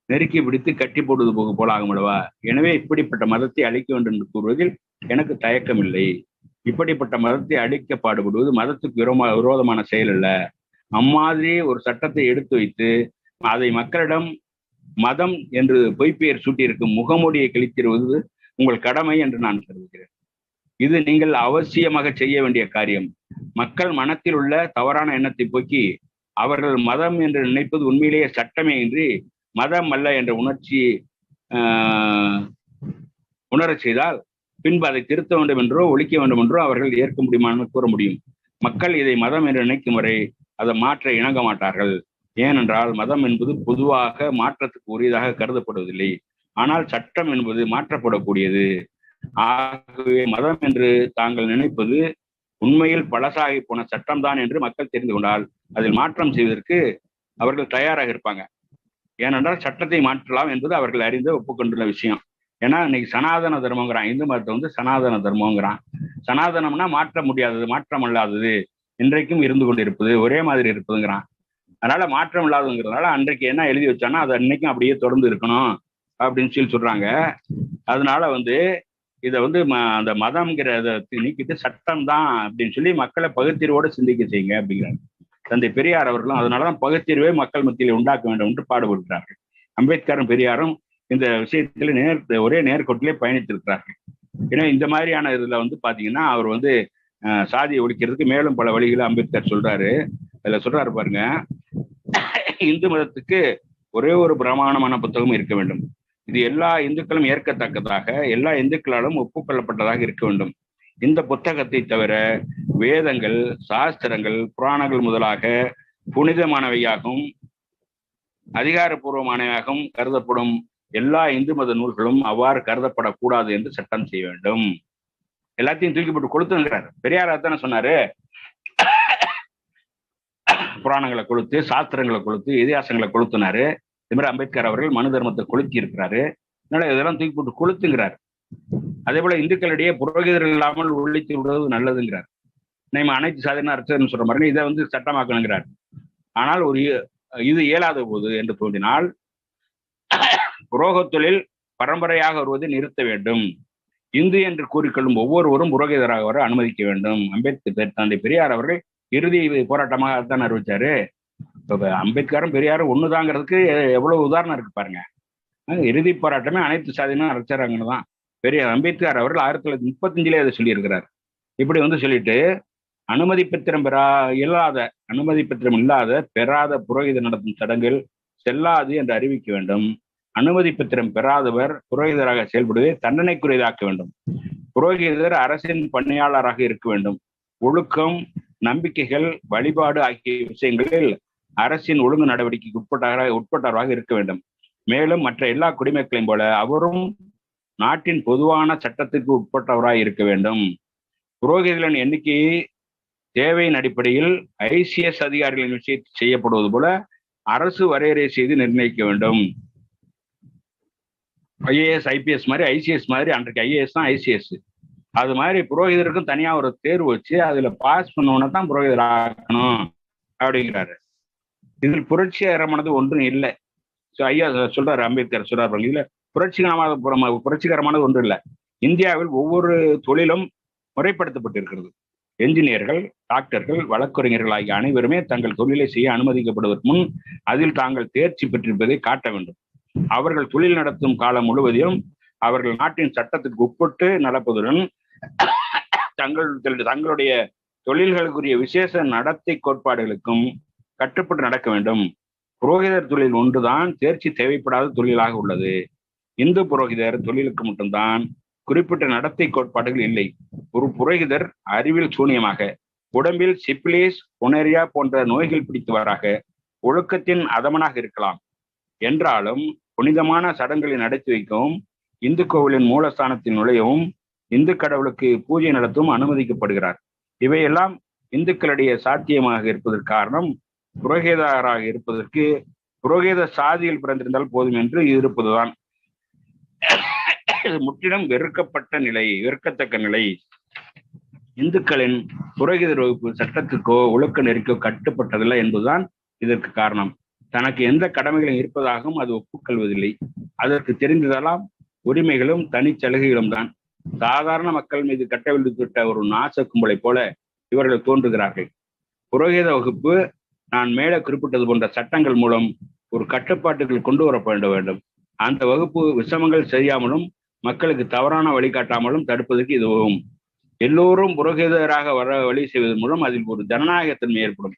நெருக்கி பிடித்து கட்டி போடுவது போல ஆகும் அல்லவா? எனவே இப்படிப்பட்ட மதத்தை அழிக்க வேண்டும் என்று கூறுவதில் எனக்கு தயக்கம் இல்லை. இப்படிப்பட்ட மதத்தை அழிக்க பாடுபடுவது மதத்துக்கு விரோதமான செயல் அல்ல. அம்மாதிரி ஒரு சட்டத்தை எடுத்து வைத்து அதை மக்களிடம் மதம் என்று பொய்ப்பெயர் சூட்டியிருக்கும் முகமூடியை கிழித்திடுவது உங்கள் கடமை என்று நான் கருதுகிறேன். இது நீங்கள் அவசியமாக செய்ய வேண்டிய காரியம். மக்கள் மனத்தில் உள்ள தவறான எண்ணத்தை போக்கி அவர்கள் மதம் என்று நினைப்பது உண்மையிலேயே சட்டமே இன்றி மதம் அல்ல என்ற உணர்ச்சி உணரச் செய்தால் பின்பு அதை திருத்த வேண்டும் என்றோ ஒழிக்க வேண்டும் என்றோ அவர்கள் ஏற்க முடியுமான்னு கூற முடியும். மக்கள் இதை மதம் என்று நினைக்கும் வரை அதை மாற்ற இணங்க மாட்டார்கள். ஏனென்றால் மதம் என்பது பொதுவாக மாற்றத்துக்கு உரியதாக கருதப்படுவதில்லை. ஆனால் சட்டம் என்பது மாற்றப்படக்கூடியது. ஆகவே மதம் என்று தாங்கள் நினைப்பது உண்மையில் பழசாகி போன சட்டம் தான் என்று மக்கள் தெரிந்து கொண்டால் அதில் மாற்றம் செய்வதற்கு அவர்கள் தயாராக இருப்பாங்க. ஏனென்றால் சட்டத்தை மாற்றலாம் என்பது அவர்கள் அறிந்து ஒப்புக்கொண்டுள்ள விஷயம். ஏன்னா இன்னைக்கு சனாதன தர்மங்கிறான், இந்து மதத்தை வந்து சனாதன தர்மங்கிறான். சனாதனம்னா மாற்ற முடியாதது, மாற்றம் இல்லாதது, இன்றைக்கும் இருந்து கொண்டு இருப்பது, ஒரே மாதிரி இருப்பதுங்கிறான். அதனால மாற்றம் இல்லாததுங்கிறதுனால அன்றைக்கு என்ன எழுதி வச்சானா அது அன்னைக்கும் அப்படியே தொடர்ந்து இருக்கணும் அப்படின்னு சொல்லி சொல்றாங்க. அதனால வந்து இதை வந்து அந்த மதம்ங்கிறத நீக்கிட்டு சட்டம் தான் அப்படின்னு சொல்லி மக்களை பகுத்தறிவோடு சிந்திக்க செய்யுங்க அப்படிங்கிறாங்க தந்தை பெரியார் அவர்களும். அதனாலதான் பகுத்தறிவை மக்கள் மத்தியில் உண்டாக்க வேண்டும் என்று பாடுபடுகிறார்கள். அம்பேத்கரும் பெரியாரும் இந்த விஷயத்துல ஒரே நேர்கோட்டிலே பயணித்திருக்கிறார்கள். ஏன்னா இந்த மாதிரியான இதுல வந்து பாத்தீங்கன்னா அவர் வந்து சாதியை ஒழிக்கிறதுக்கு மேலும் பல வழிகளை அம்பேத்கர் சொல்றாரு. அதுல சொல்றாரு பாருங்க, இந்து மதத்துக்கு ஒரே ஒரு பிரமாணமான புத்தகம் இருக்க வேண்டும். இது எல்லா இந்துக்களும் ஏற்கத்தக்கதாக எல்லா இந்துக்களாலும் ஒப்புக்கொள்ளப்பட்டதாக இருக்க வேண்டும். இந்த புத்தகத்தை தவிர வேதங்கள், சாஸ்திரங்கள், புராணங்கள் முதலாக புனிதமானவையாகவும் அதிகாரப்பூர்வமானதாகவும் கருதப்படும் எல்லா இந்து மத நூல்களும் அவ்வாறு கருதப்படக்கூடாது என்று சட்டம் செய்ய வேண்டும். எல்லாத்தையும் தூக்கி போட்டு கொளுத்துங்கிறார். பெரியார் தானே சொன்னாரு, புராணங்களை கொளுத்து, சாஸ்திரங்களை கொளுத்து, இதிகாசங்களை கொளுத்துனாரு. இது மாதிரி அம்பேத்கர் அவர்கள் மனு தர்மத்தை கொளுத்தி இருக்கிறாரு. அதனால இதெல்லாம் தூக்கி போட்டு கொளுத்துங்கிறார். அதே போல இந்துக்களிடையே புரோகிதர்கள் இல்லாமல் ஒழித்து விடுவது நல்லதுங்கிறார். நம்ம அனைத்து சாதாரண அரசு சொல்ற மாதிரி இதை சட்டமாக்கணுங்கிறார். ஆனால் இது இயலாத போது என்று தோன்றினால் புரோக தொழில் பரம்பரையாக வருவதை நிறுத்த வேண்டும். இந்து என்று கூறிக்கொள்ளும் ஒவ்வொருவரும் புரோகிதராக வர அனுமதிக்க வேண்டும். அம்பேத்கர் தந்தை பெரியார் அவர்கள் இறுதி போராட்டமாக தான் அறிவிச்சாரு. அம்பேத்கரும் பெரியாரும் ஒண்ணுதாங்கிறதுக்கு எவ்வளவு உதாரணம் இருக்கு பாருங்க. இறுதி போராட்டமே அனைத்து சாதியினரும் அரைச்சாங்கன்னு தான் பெரியார் அம்பேத்கர் அவர்கள் 1935 அதை சொல்லியிருக்கிறார். இப்படி சொல்லிட்டு அனுமதி பத்திரம் இல்லாத பெறாத புரோகிதர் நடத்தும் சடங்குகள் செல்லாது என்று அறிவிக்க வேண்டும். அனுமதி பத்திரம் பெறாதவர் புரோகிதராக செயல்படுவதை தண்டனைக்குரியதாக்க வேண்டும். புரோகிதர் அரசின் பணியாளராக இருக்க வேண்டும். ஒழுக்கம், நம்பிக்கைகள், வழிபாடு ஆகிய விஷயங்களில் அரசின் ஒழுங்கு நடவடிக்கைக்கு உட்பட்டவராக இருக்க வேண்டும். மேலும் மற்ற எல்லா குடிமக்களையும் போல அவரும் நாட்டின் பொதுவான சட்டத்திற்கு உட்பட்டவராக இருக்க வேண்டும். புரோகிதர்களின் எண்ணிக்கையை தேவையின் அடிப்படையில் ICS அதிகாரிகளின் விஷயத்தில் செய்யப்படுவது போல அரசு வரையறை செய்து நிர்ணயிக்க வேண்டும். IAS IPS மாதிரி ICS மாதிரி அன்றைக்கு IAS தான் ICS. அது மாதிரி புரோகிதருக்கும் தனியா ஒரு தேர்வு வச்சு அதுல பாஸ் பண்ணவன தான் புரோகிதர் ஆக்கணும் அப்படிங்கிறாரு. இதில் புரட்சிகரமானது ஒன்றும் இல்லை. ஐயா சொல்றாரு, அம்பேத்கர் சொல்றாரு, இதுல புரட்சிகரமானது ஒன்றும் இல்லை. இந்தியாவில் ஒவ்வொரு தொழிலும் முறைப்படுத்தப்பட்டிருக்கிறது. என்ஜினியர்கள், டாக்டர்கள், வழக்கறிஞர்கள் ஆகிய அனைவருமே தங்கள் தொழிலை செய்ய அனுமதிக்கப்படுவதற்கு முன் அதில் தாங்கள் தேர்ச்சி பெற்றிருப்பதை காட்ட வேண்டும். அவர்கள் தொழில் நடத்தும் காலம் முழுவதையும் அவர்கள் நாட்டின் சட்டத்திற்கு உட்பட்டு நடப்பதுடன் தங்களுடைய தொழில்களுக்குரிய விசேஷ நடத்தை கோட்பாடுகளுக்கும் கட்டுப்பட்டு நடக்க வேண்டும். புரோகிதர் தொழில் ஒன்றுதான் தேர்ச்சி தேவைப்படாத தொழிலாக உள்ளது. இந்து புரோகிதர் தொழிலுக்கு மட்டும்தான் குறிப்பிட்ட நடத்தை கோட்பாடுகள் இல்லை. ஒரு புரோகிதர் அறிவில் சூனியமாக, உடம்பில் சிப்பிலிஸ், பொனேரியா போன்ற நோய்கள் பிடித்தவராக, ஒழுக்கத்தின் அதமனாக இருக்கலாம். என்றாலும் புனிதமான சடங்குகளை நடத்தி வைக்கவும், இந்து கோவிலின் மூலஸ்தானத்தில் நுழையவும், இந்து கடவுளுக்கு பூஜை நடத்தவும் அனுமதிக்கப்படுகிறார். இவையெல்லாம் இந்துக்களிடையே சாத்தியமாக இருப்பதற்கு காரணம் புரோகிதராக இருப்பதற்கு புரோகித சாதியில் பிறந்திருந்தால் போதும் என்று இருப்பதுதான். இது முற்றிலும் வெறுக்கத்தக்க நிலை. இந்துக்களின் புரோகிதர் வகுப்பு சட்டத்துக்கோ ஒழுக்க நெறிக்கோ கட்டுப்பட்டதில்லை என்பதுதான் இதற்கு காரணம். தனக்கு எந்த கடமைகளும் இருப்பதாகவும் அது ஒப்புக்கொள்வதில்லை. அதற்கு தெரிந்ததெல்லாம் உரிமைகளும் தனிச்சலுகைகளும் தான். சாதாரண மக்கள் மீது கட்டவிழ்த்துவிட்ட ஒரு நாச கும்பலை போல இவர்கள் தோன்றுகிறார்கள். புரோகித வகுப்பு நான் மேலே குறிப்பிட்டது போன்ற சட்டங்கள் மூலம் ஒரு கட்டுப்பாட்டுகள் கொண்டு வரப்பட வேண்டும். அந்த வகுப்பு விஷமங்கள் செய்யாமலும் மக்களுக்கு தவறான வழிகாட்டாமலும் தடுப்பதற்கு இது உதவும். எல்லோரும் புரோகிதராக வர வழி செய்வதன் மூலம் அதில் ஒரு ஜனநாயகத்தன்மை ஏற்படும்.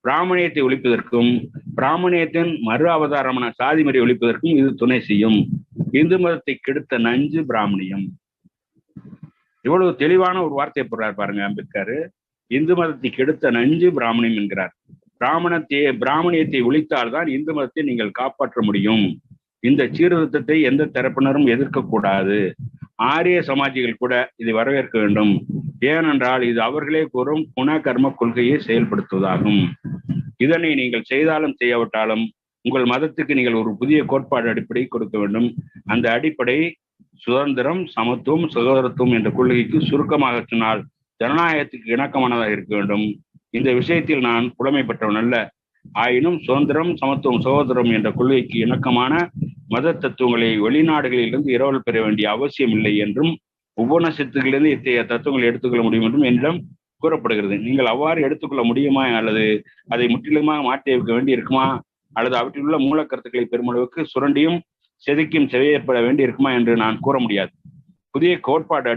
பிராமணியத்தை ஒழிப்பதற்கும் பிராமணியத்தின் மறு அவதாரமான சாதி முறை ஒழிப்பதற்கும் இது துணை செய்யும். இந்து மதத்தை கெடுத்த நஞ்சு பிராமணியம். இவ்வளவு தெளிவான ஒரு வார்த்தையை போடுறார் பாருங்க அம்பேத்கர். இந்து மதத்தை கெடுத்த நஞ்சு பிராமணியம் என்கிறார். பிராமணியத்தை ஒழித்தால்தான் இந்து மதத்தை நீங்கள் காப்பாற்ற முடியும். இந்த சீர்திருத்தத்தை எந்த தரப்பினரும் எதிர்க்கக்கூடாது. ஆரிய சமாஜிகள் கூட இதை வரவேற்க வேண்டும். ஏனென்றால் இது அவர்களே கூறும் குணகர்ம கொள்கையை செயல்படுத்துவதாகும். இதனை நீங்கள் செய்தாலும் செய்யாவிட்டாலும் உங்கள் மதத்துக்கு நீங்கள் ஒரு புதிய கோட்பாடு அடிப்படை கொடுக்க வேண்டும். அந்த அடிப்படை சுதந்திரம், சமத்துவம், சகோதரத்துவம் என்ற கொள்கைக்கு சுருக்கமாக சொன்னால் ஜனநாயகத்துக்கு இணக்கமானதாக இருக்க வேண்டும். இந்த விஷயத்தில் நான் புலமை பெற்றவன் அல்ல. ஆயினும் சுதந்திரம், சமத்துவம், சகோதரம் என்ற கொள்கைக்கு இணக்கமான மத தத்துவங்களை வெளிநாடுகளிலிருந்து இரவல் பெற வேண்டிய அவசியம் இல்லை என்றும், உபநிஷத்துகளிலிருந்து இத்தகைய தத்துவங்களை எடுத்துக்கொள்ள முடியும் என்றும் என்னிடம் கூறப்படுகிறது. நீங்கள் அவ்வாறு எடுத்துக்கொள்ள முடியுமா, அல்லது அதை முற்றிலுமாக மாற்றி வைக்க வேண்டி இருக்குமா, அல்லது அவற்றில் உள்ள மூலக்கருத்துக்களை பெருமளவுக்கு சுரண்டியும் செதுக்கியும் செய்யப்பட வேண்டி இருக்குமா என்று நான் கூற முடியாது. புதிய கோட்பாடு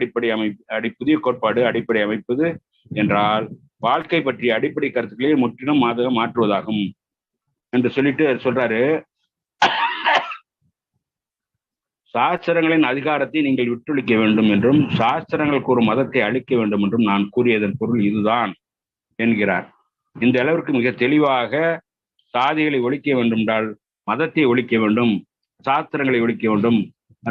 அடிப்படை அமைப்பது என்றால் வாழ்க்கை பற்றிய அடிப்படை கருத்துக்களை முற்றிலும் மாற்றுவதாகும் என்று சொல்லிட்டு சொல்றாரு. சாஸ்திரங்களின் அதிகாரத்தை நீங்கள் விட்டொழிக்க வேண்டும் என்றும், சாஸ்திரங்கள் கூறும் மதத்தை அழிக்க வேண்டும் என்றும் நான் கூறியதன் பொருள் இதுதான் என்கிறார். இந்த அளவிற்கு மிக தெளிவாக சாதிகளை ஒழிக்க வேண்டும் என்றால் மதத்தை ஒழிக்க வேண்டும், சாஸ்திரங்களை ஒழிக்க வேண்டும்,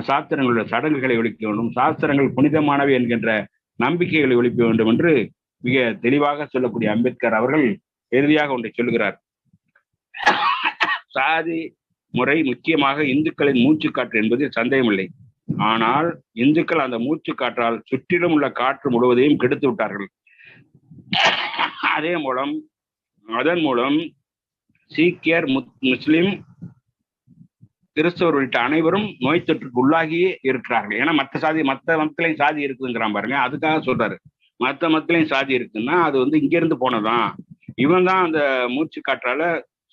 சாஸ்திரங்களுடைய சடங்குகளை ஒழிக்க வேண்டும், சாஸ்திரங்கள் புனிதமானவை என்கின்ற நம்பிக்கைகளை ஒழிக்க வேண்டும் என்று மிக தெளிவாக சொல்லக்கூடிய அம்பேத்கர் அவர்கள் இறுதியாக ஒன்றை சொல்லுகிறார். சாதி முறை முக்கியமாக இந்துக்களின் மூச்சுக்காற்று என்பதில் சந்தேகமில்லை. ஆனால் இந்துக்கள் அந்த மூச்சு காற்றால் சுற்றிலும் உள்ள காற்று முழுவதையும் கெடுத்து விட்டார்கள். அதன் மூலம் சீக்கியர், முஸ்லிம், கிறிஸ்தவர் உள்ளிட்ட அனைவரும் நோய் தொற்றுக்கு உள்ளாகியே இருக்கிறார்கள். ஏன்னா மற்ற மதத்திலையும் சாதி இருக்குதுங்கிறான் பாருங்க. அதுக்காக சொல்றாரு, மற்ற மதத்திலையும் சாதி இருக்குன்னா அது இங்கிருந்து போனதான். இவன் தான் அந்த மூச்சு காற்றால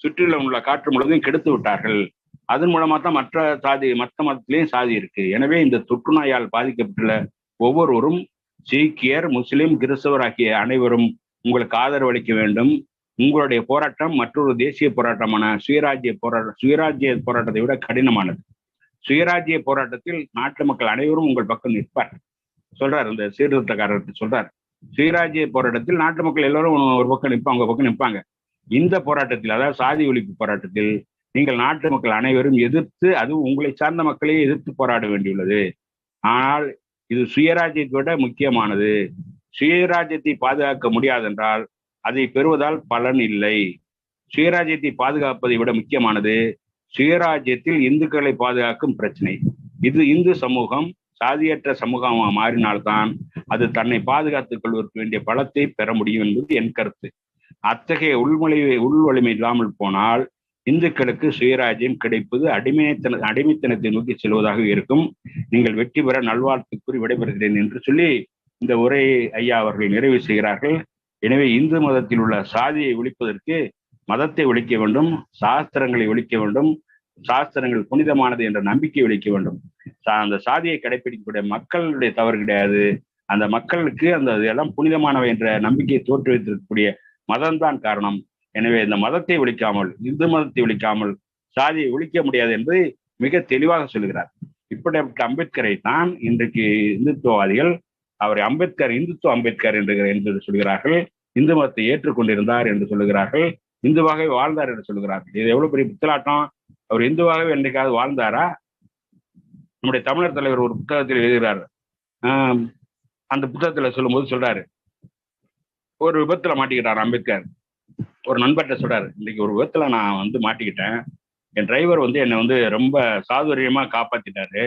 சுற்றிலும் உள்ள காற்று முழுவதும் கெடுத்து விட்டார்கள். அதன் மூலமா தான் மற்ற மதத்திலையும் சாதி இருக்கு. எனவே இந்த தொற்றுநோயால் பாதிக்கப்பட்டுள்ள ஒவ்வொருவரும் சீக்கியர், முஸ்லிம், கிறிஸ்தவர் ஆகிய அனைவரும் உங்களுக்கு ஆதரவு அளிக்க வேண்டும். உங்களுடைய போராட்டம் மற்றொரு தேசிய போராட்டமான சுயராஜ்ய போராட்டத்தை விட கடினமானது. சுயராஜ்ய போராட்டத்தில் நாட்டு மக்கள் அனைவரும் உங்கள் பக்கம் நிற்பார் சொல்றாரு. இந்த சீர்திருத்தக்காரர் சொல்றார், சுயராஜ்ய போராட்டத்தில் நாட்டு மக்கள் எல்லாரும் ஒரு பக்கம் நிற்பாங்க, உங்க பக்கம் நிற்பாங்க. இந்த போராட்டத்தில், அதாவது சாதி ஒழிப்பு போராட்டத்தில், நீங்கள் நாட்டு மக்கள் அனைவரும் எதிர்த்து, அது உங்களை சார்ந்த மக்களையே எதிர்த்து போராட வேண்டியுள்ளது. ஆனால் இது சுயராஜ்யத்தை விட முக்கியமானது. சுயராஜ்யத்தை பாதுகாக்க முடியாதென்றால் அதை பெறுவதால் பலன் இல்லை. சுயராஜ்யத்தை பாதுகாப்பதை விட முக்கியமானது சுயராஜ்யத்தில் இந்துக்களை பாதுகாக்கும் பிரச்சனை. இது இந்து சமூகம் சாதியற்ற சமூகமாக மாறினால்தான் அது தன்னை பாதுகாத்துக் கொள்வதற்கு வேண்டிய பலத்தை பெற முடியும் என்பது என் கருத்து. அத்தகைய உள்வலிமை இல்லாமல் போனால் இந்துக்களுக்கு சுயராஜ்யம் கிடைப்பது அடிமைத்தனத்தை நோக்கி செல்வதாக இருக்கும். நீங்கள் வெற்றி பெற நல்வாழ்த்து கூறி விடைபெறுகிறேன் என்று சொல்லி இந்த உரையை ஐயா அவர்கள் நிறைவு செய்கிறார்கள். எனவே இந்து மதத்தில் உள்ள சாதியை ஒழிப்பதற்கு மதத்தை ஒழிக்க வேண்டும், சாஸ்திரங்களை ஒழிக்க வேண்டும், சாஸ்திரங்கள் புனிதமானது என்ற நம்பிக்கை ஒழிக்க வேண்டும். அந்த சாதியை கடைபிடிக்கக்கூடிய மக்களுடைய தவறு கிடையாது. அந்த மக்களுக்கு அந்த இதெல்லாம் புனிதமானவை என்ற நம்பிக்கையை தோற்றுவித்திருக்கக்கூடிய மதம்தான் காரணம். எனவே இந்த மதத்தை ஒழிக்காமல், இந்து மதத்தை ஒழிக்காமல் சாதியை ஒழிக்க முடியாது என்பதை மிக தெளிவாக சொல்லுகிறார். இப்படிப்பட்ட அம்பேத்கரை தான் இன்றைக்கு இந்துத்துவவாதிகள் அவரை இந்துத்துவ அம்பேத்கர் என்று சொல்கிறார்கள். இந்து மதத்தை ஏற்றுக்கொண்டிருந்தார் என்று சொல்லுகிறார்கள். இந்துவாகவே வாழ்ந்தார் என்று சொல்லுகிறார்கள். இது எவ்வளவு பெரிய புத்தலாட்டம்! அவர் இந்துவாகவே என்றைக்காவது வாழ்ந்தாரா? நம்முடைய தமிழர் தலைவர் ஒரு புத்தகத்தில் எழுதுகிறார். அந்த புத்தகத்துல சொல்லும்போது சொல்றாரு, ஒரு விபத்துல மாட்டிக்கிட்டார் அம்பேத்கர். ஒரு நண்பர்கிட்ட சொல்றாரு, இன்னைக்கு ஒரு விபத்துல நான் மாட்டிக்கிட்டேன். என் டிரைவர் என்னை ரொம்ப சாதுரியமா காப்பாத்திட்டாரு.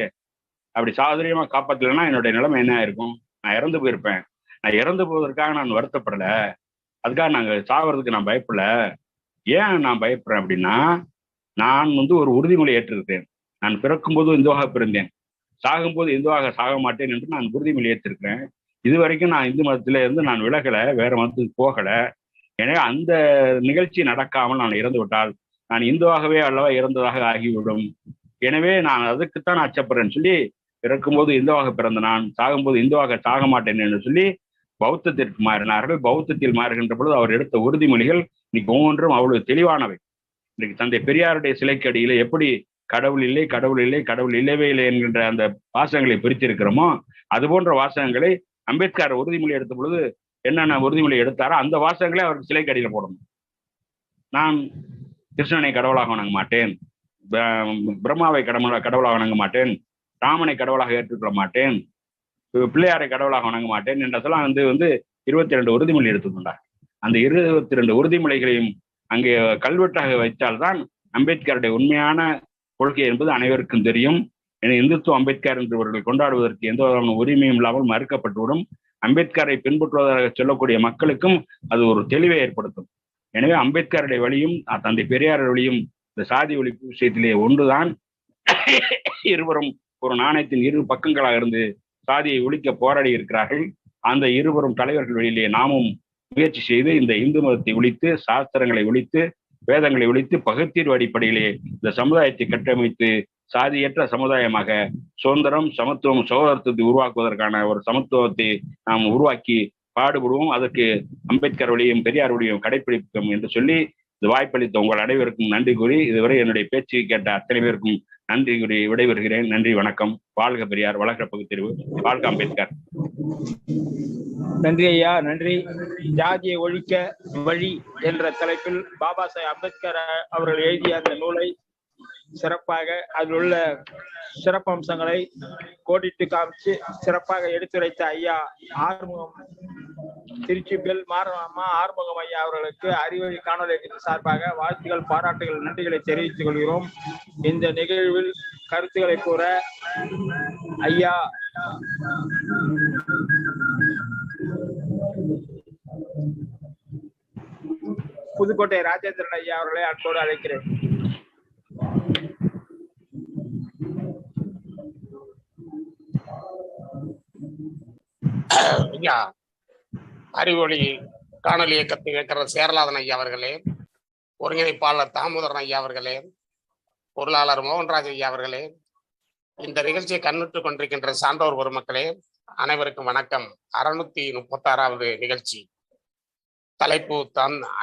அப்படி சாதுரியமா காப்பாத்தலைன்னா என்னுடைய நிலைமை என்ன இருக்கும்? நான் இறந்து போயிருப்பேன். நான் இறந்து போவதற்காக நான் வருத்தப்படல, அதுக்காக சாவறதுக்கு நான் பயப்படல. ஏன் நான் பயப்படுறேன் அப்படின்னா, நான் ஒரு உறுதிமொழி ஏற்றிருக்கேன். நான் பிறக்கும்போது இந்துவாக பிறந்தேன், சாகும்போது இந்துவாக சாக மாட்டேன் என்று நான் உறுதிமொழி ஏற்றிருக்கிறேன். இதுவரைக்கும் நான் இந்து மதத்தில இருந்து நான் விலகலை, வேற மதத்துக்கு போகல. எனவே அந்த நிகழ்ச்சி நடக்காமல் நான் இறந்து விட்டால் நான் இந்துவாகவே அல்லவா இறந்ததாக ஆகிவிடும். எனவே நான் அதுக்குத்தான் அச்சப்படுறேன்னு சொல்லி, பிறக்கும்போது இந்துவாக பிறந்த நான் சாகும்போது இந்துவாக சாக மாட்டேன் என்று சொல்லி பௌத்தத்திற்கு மாறினார்கள். பௌத்தத்தில் மாறுகின்ற பொழுது அவர் எடுத்த உறுதிமொழிகள் இன்னைக்கு ஒவ்வொன்றும் அவ்வளவு தெளிவானவை. இன்னைக்கு தந்தை பெரியாருடைய சிலைக்கு அடியில எப்படி கடவுள் இல்லை, கடவுள் இல்லை, கடவுள் இல்லவே இல்லை என்கின்ற அந்த வாசகங்களை பிரித்திருக்கிறோமோ, அது போன்ற வாசகங்களை அம்பேத்கர் உறுதிமொழி எடுத்த பொழுது என்னென்ன உறுதிமொழி எடுத்தாரோ அந்த வாசகங்களை அவருக்கு சிலைக்கு அடியில் போடணும். நான் கிருஷ்ணனை கடவுளாக வணங்க மாட்டேன், பிரம்மாவை கடவுளாக வணங்க மாட்டேன், ராமனை கடவுளாக ஏற்றுக்கொள்ள மாட்டேன், பிள்ளையாரை கடவுளாக வணங்க மாட்டேன் என்றதெல்லாம் 22 உறுதிமொழி எடுத்துக்கொண்டார். அந்த 22 உறுதிமொழிகளையும் அங்கே கல்வெட்டாக வைத்தால்தான் அம்பேத்கருடைய உண்மையான கொள்கை என்பது அனைவருக்கும் தெரியும். இந்துத்துவ அம்பேத்கர் என்று இவர்கள் கொண்டாடுவதற்கு எந்த விதமான உரிமையும் இல்லாமல் மறுக்கப்பட்டுவிடும். அம்பேத்கரை பின்பற்றுவதாக சொல்லக்கூடிய மக்களுக்கும் அது ஒரு தெளிவை ஏற்படுத்தும். எனவே அம்பேத்கருடைய வழியும் தந்தை பெரியார் வழியும் இந்த சாதி ஒழிப்பு விஷயத்திலே ஒன்றுதான். இருவரும் ஒரு நாணயத்தின் இரு பக்கங்களாக இருந்து சாதியை ஒழிக்க போராடி இருக்கிறார்கள். அந்த இருவரும் தலைவர்கள் வழியிலே நாமும் முயற்சி செய்து இந்த இந்து மதத்தை ஒழித்து, சாஸ்திரங்களை ஒழித்து, வேதங்களை ஒழித்து, பகுத்தீர்வு அடிப்படையிலே இந்த சமுதாயத்தை கட்டமைத்து சாதியற்ற சமுதாயமாக சுதந்திரம், சமத்துவம், சகோதரத்தை உருவாக்குவதற்கான ஒரு சமத்துவத்தை நாம் உருவாக்கி பாடுபடுவோம். அதற்கு அம்பேத்கர் வழியும் பெரியார் வழியும் கடைபிடிப்போம் என்று சொல்லி இந்த வாய்ப்பளித்த உங்கள் அனைவருக்கும் நன்றி கூறி, இதுவரை என்னுடைய பேச்சு கேட்ட அத்தனை பேருக்கும் நன்றி கூறி விடைபெறுகிறேன். நன்றி, வணக்கம். வாழ்க பெரியார், வளர்க பகுத்தறிவு, வாழ்க அம்பேத்கர். நன்றி ஐயா, நன்றி. ஜாதியை ஒழிக்க வழி என்ற தலைப்பில் பாபா சாஹேப் அம்பேத்கர் அவர்கள் எழுதிய அந்த நூலை சிறப்பாக அதில் உள்ள சிறப்பம்சங்களை கோடிட்டு காமிச்சு சிறப்பாக எடுத்துரைத்த ஐயா ஆறுமுகம், திருச்சி பெல் மாரம்மா ஆறுமுகம் ஐயா அவர்களுக்கு அறிவொளி காணொலி சார்பாக வாழ்த்துக்கள், பாராட்டுகள், நன்றிகளை தெரிவித்துக் கொள்கிறோம். இந்த நிகழ்வில் கருத்துக்களை கூற ஐயா புதுக்கோட்டை ராஜேந்திரன் ஐயா அவர்களை அன்போடு அழைக்கிறேன். ஐயா அறிவொளி காணொலி இயக்கத்தை இயக்கிற சேரலாதன் ஐயா அவர்களே, ஒருங்கிணைப்பாளர் தாமோதரன் ஐயா அவர்களே, பொருளாளர் மோகன்ராஜ் ஐயா அவர்களே, இந்த நிகழ்ச்சியை கண்ணுற்று கொண்டிருக்கின்ற சான்றோர் பெருமக்களே, அனைவருக்கும் வணக்கம். 636வது நிகழ்ச்சி. தலைப்பு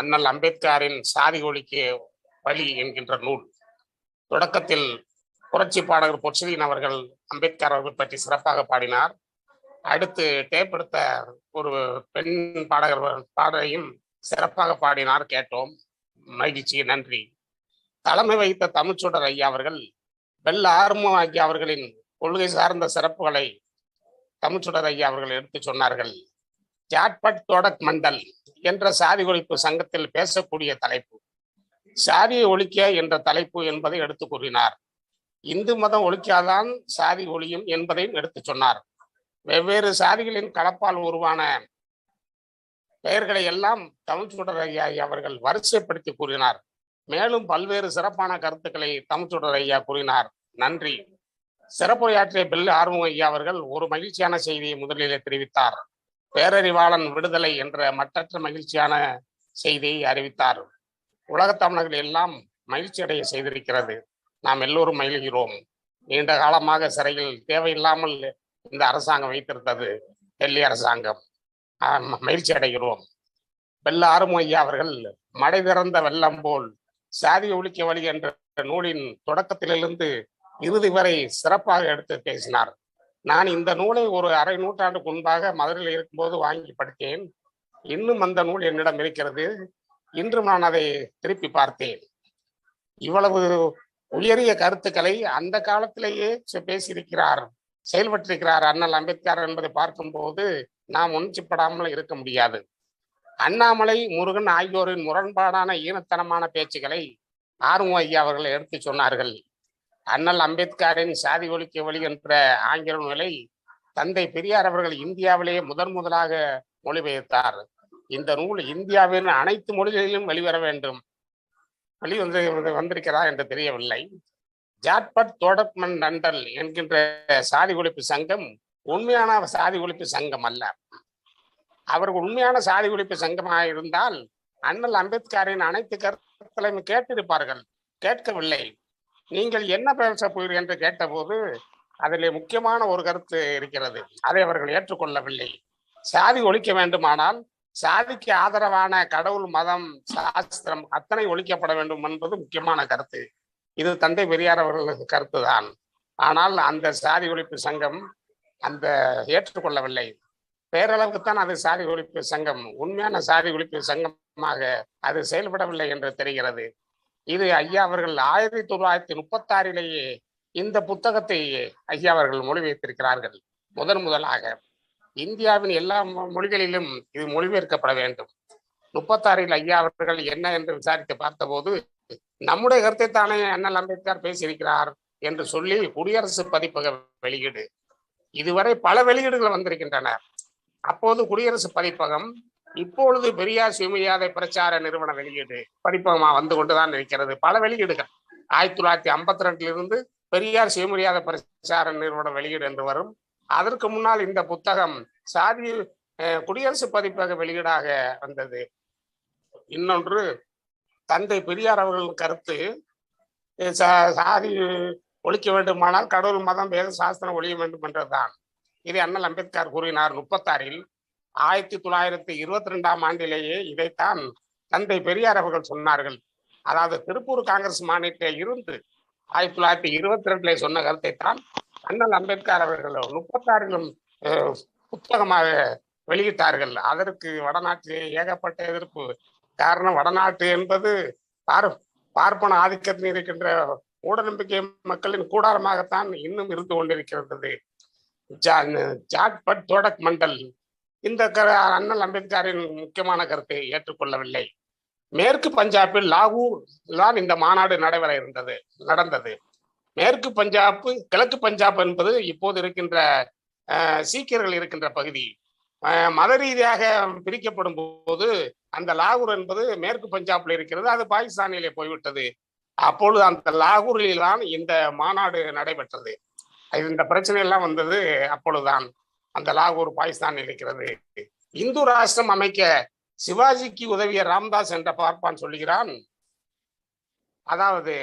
அண்ணல் அம்பேத்கரின் சாதி ஒழிக்க வழி என்கின்ற நூல். தொடக்கத்தில் புரட்சி பாடகர் பொற்செழியன் அவர்கள் அம்பேத்கர் அவர்கள் பற்றி சிறப்பாக பாடினார். அடுத்து டேப் எடுத்த ஒரு பெண் பாடகையும் சிறப்பாக பாடினார், கேட்டோம். மகிழ்ச்சி, நன்றி. தலைமை வகித்த தமிழ்ச்சூடர் ஐயா அவர்கள் வெள்ள ஆறுமுகம் ஐயா அவர்களின் கொள்கை சார்ந்த சிறப்புகளை தமிழ்ச்சூடர் ஐயா அவர்கள் எடுத்து சொன்னார்கள். ஜாட்பட் தோடக் மண்டல் என்ற சாதி ஒழிப்பு சங்கத்தில் பேசக்கூடிய தலைப்பு சாதியை ஒழிக்க என்ற தலைப்பு என்பதை எடுத்து கூறினார். இந்து மதம் ஒழிக்காதான் சாதி ஒழியும் என்பதையும் எடுத்து சொன்னார். வெவ்வேறு சாதிகளின் கலப்பால் உருவான பெயர்களை எல்லாம் தமிழ்ச்சூடர் ஐயா அவர்கள் வரிசைப்படுத்தி கூறினார். மேலும் பல்வேறு சிறப்பான கருத்துக்களை தமிழ்ச்சூடர் ஐயா கூறினார். நன்றி. சிறப்புரையாற்றிய பெல் ஆறுமுகம் ஐயா அவர்கள் ஒரு மகிழ்ச்சியான செய்தியை முதலிலே தெரிவித்தார். பேரறிவாளன் விடுதலை என்ற மற்றற்ற மகிழ்ச்சியான செய்தியை அறிவித்தார். உலகத் தமிழர்கள் எல்லாம் மகிழ்ச்சி அடைய செய்திருக்கிறது. நாம் எல்லோரும் மகிழ்கிறோம். நீண்ட காலமாக சிறையில் தேவையில்லாமல் இந்த அரசாங்கம் வைத்திருந்தது டெல்லி அரசாங்கம். மகிழ்ச்சி அடைகிறோம். வெள்ள ஆறுமுகம் ஐயா அவர்கள் மடை திறந்த வெள்ளம் போல் சாதி ஒழிக்க வழி என்ற நூலின் தொடக்கத்திலிருந்து இறுதி வரை சிறப்பாக எடுத்து பேசினார். நான் இந்த நூலை ஒரு அரை நூற்றாண்டுக்கு முன்பாக மதுரையில் இருக்கும்போது வாங்கி படித்தேன். இன்னும் அந்த நூல் என்னிடம் இருக்கிறது. இன்றும் நான் அதை திருப்பி பார்த்தேன். இவ்வளவு உயரிய கருத்துக்களை அந்த காலத்திலேயே பேசியிருக்கிறார், செயல்பட்டிருக்கிறார் அண்ணல் அம்பேத்கர் என்பதை பார்க்கும்போது நாம் உணர்ச்சிப்படாமல் இருக்க முடியாது. அண்ணாமலை, முருகன் ஆகியோரின் முரண்பாடான ஈனத்தனமான பேச்சுக்களை ஆறுமுகம் ஐயா அவர்கள் எடுத்து சொன்னார்கள். அண்ணல் அம்பேத்கரின் சாதி ஒழிக்க வழி என்ற ஆங்கில நூலை தந்தை பெரியார் அவர்கள் இந்தியாவிலேயே முதலாக மொழிபெயர்த்தார். இந்த நூல் இந்தியாவின் அனைத்து மொழிகளிலும் வெளிவர வேண்டும். வந்திருக்கிறதா என்று தெரியவில்லை. ஜாட்பட் தோடக் மண்டல் என்கின்ற சாதி ஒழிப்பு சங்கம் உண்மையான சாதி ஒழிப்பு சங்கம் அல்ல. அவர்கள் உண்மையான சாதி ஒழிப்பு சங்கமாக இருந்தால் அண்ணல் அம்பேத்கரின் அனைத்து கருத்துக்களையும் கேட்டிருப்பார்கள். கேட்கவில்லை. நீங்கள் என்ன பேச போகிறீர்கள் என்று கேட்டபோது அதிலே முக்கியமான ஒரு கருத்து இருக்கிறது. அதை அவர்கள் ஏற்றுக்கொள்ளவில்லை. சாதி ஒழிக்க வேண்டுமானால் சாதிக்கு ஆதரவான கடவுள், மதம், சாஸ்திரம் அத்தனை ஒழிக்கப்பட வேண்டும் என்பது முக்கியமான கருத்து. இது தந்தை பெரியார் அவர்களுக்கு கருத்து தான். ஆனால் அந்த சாதி ஒழிப்பு சங்கம் அந்த ஏற்றுக்கொள்ளவில்லை. பேரளவுக்குத்தான் அது சாதி ஒழிப்பு சங்கம். உண்மையான சாதி ஒழிப்பு சங்கமாக அது செயல்படவில்லை என்று தெரிகிறது. இது ஐயா அவர்கள் 1936 இந்த புத்தகத்தை ஐயா அவர்கள் மொழிபெயர்த்திருக்கிறார்கள். முதலாக இந்தியாவின் எல்லா மொழிகளிலும் இது மொழிபெயர்க்கப்பட வேண்டும். 36 ஐயா அவர்கள் என்ன என்று விசாரித்து பார்த்தபோது நம்முடைய கருத்தை தானே அண்ணல் அம்பேத்கர் பேசியிருக்கிறார் என்று சொல்லி குடியரசு பதிப்பக வெளியீடு. இதுவரை பல வெளியீடுகள் வந்திருக்கின்றன. அப்போது குடியரசு பதிப்பகம், இப்பொழுது பெரியார் சுயமரியாதை பிரச்சார நிறுவன வெளியீடு பதிப்பகமா வந்து கொண்டுதான் இருக்கிறது. பல வெளியீடுகள் 1952 பெரியார் சுயமரியாதை பிரச்சார நிறுவன வெளியீடு என்று வரும். அதற்கு முன்னால் இந்த புத்தகம் சாதி குடியரசு பதிப்பக வெளியீடாக வந்தது. இன்னொன்று, தந்தை பெரியார் அவர்களின் கருத்து சாதி ஒழிக்க வேண்டுமானால் கடவுள், மதம், வேத, சாஸ்திரம் ஒழிய வேண்டும் என்றுதான். இதை அண்ணல் அம்பேத்கர் கூறினார் 36. 1922 இதைத்தான் தந்தை பெரியார் அவர்கள் சொன்னார்கள். அதாவது திருப்பூர் காங்கிரஸ் மாநிலத்தில் இருந்து 1922 சொன்ன கருத்தை தான் அண்ணல் அம்பேத்கர் அவர்கள் 36 புத்தகமாக வெளியிட்டார்கள். அதற்கு வடநாட்டிலே ஏகப்பட்ட எதிர்ப்பு. காரணம், வடநாட்டு என்பது பார்ப்பன ஆதிக்கத்தில் இருக்கின்ற மூடநம்பிக்கை மக்களின் கூடாரமாகத்தான் இன்னும் இருந்து கொண்டிருக்கிறது ஜாட்பட் தோடக் மண்டல். இந்த அண்ணல் அம்பேத்கரின் முக்கியமான கருத்தை ஏற்றுக்கொள்ளவில்லை. மேற்கு பஞ்சாபில் லாகூர் தான் இந்த மாநாடு நடந்தது. மேற்கு பஞ்சாப், கிழக்கு பஞ்சாப் என்பது இப்போது இருக்கின்ற சீக்கியர்கள் இருக்கின்ற பகுதி. மத ரீதியாக பிரிக்கப்படும் போது அந்த லாகூர் என்பது மேற்கு பஞ்சாப்ல இருக்கிறது, அது பாகிஸ்தானிலே போய்விட்டது. அப்பொழுது அந்த லாகூரில் தான் இந்த மாநாடு நடைபெற்றது. இந்த பிரச்சனை எல்லாம் வந்தது அப்பொழுதுதான். அந்த லாகூர் பாகிஸ்தானில் இருக்கிறது. இந்து ராஷ்டிரம் அமைக்க சிவாஜிக்கு உதவிய ராம்தாஸ் என்ற பார்ப்பான் சொல்லுகிறான், அதாவது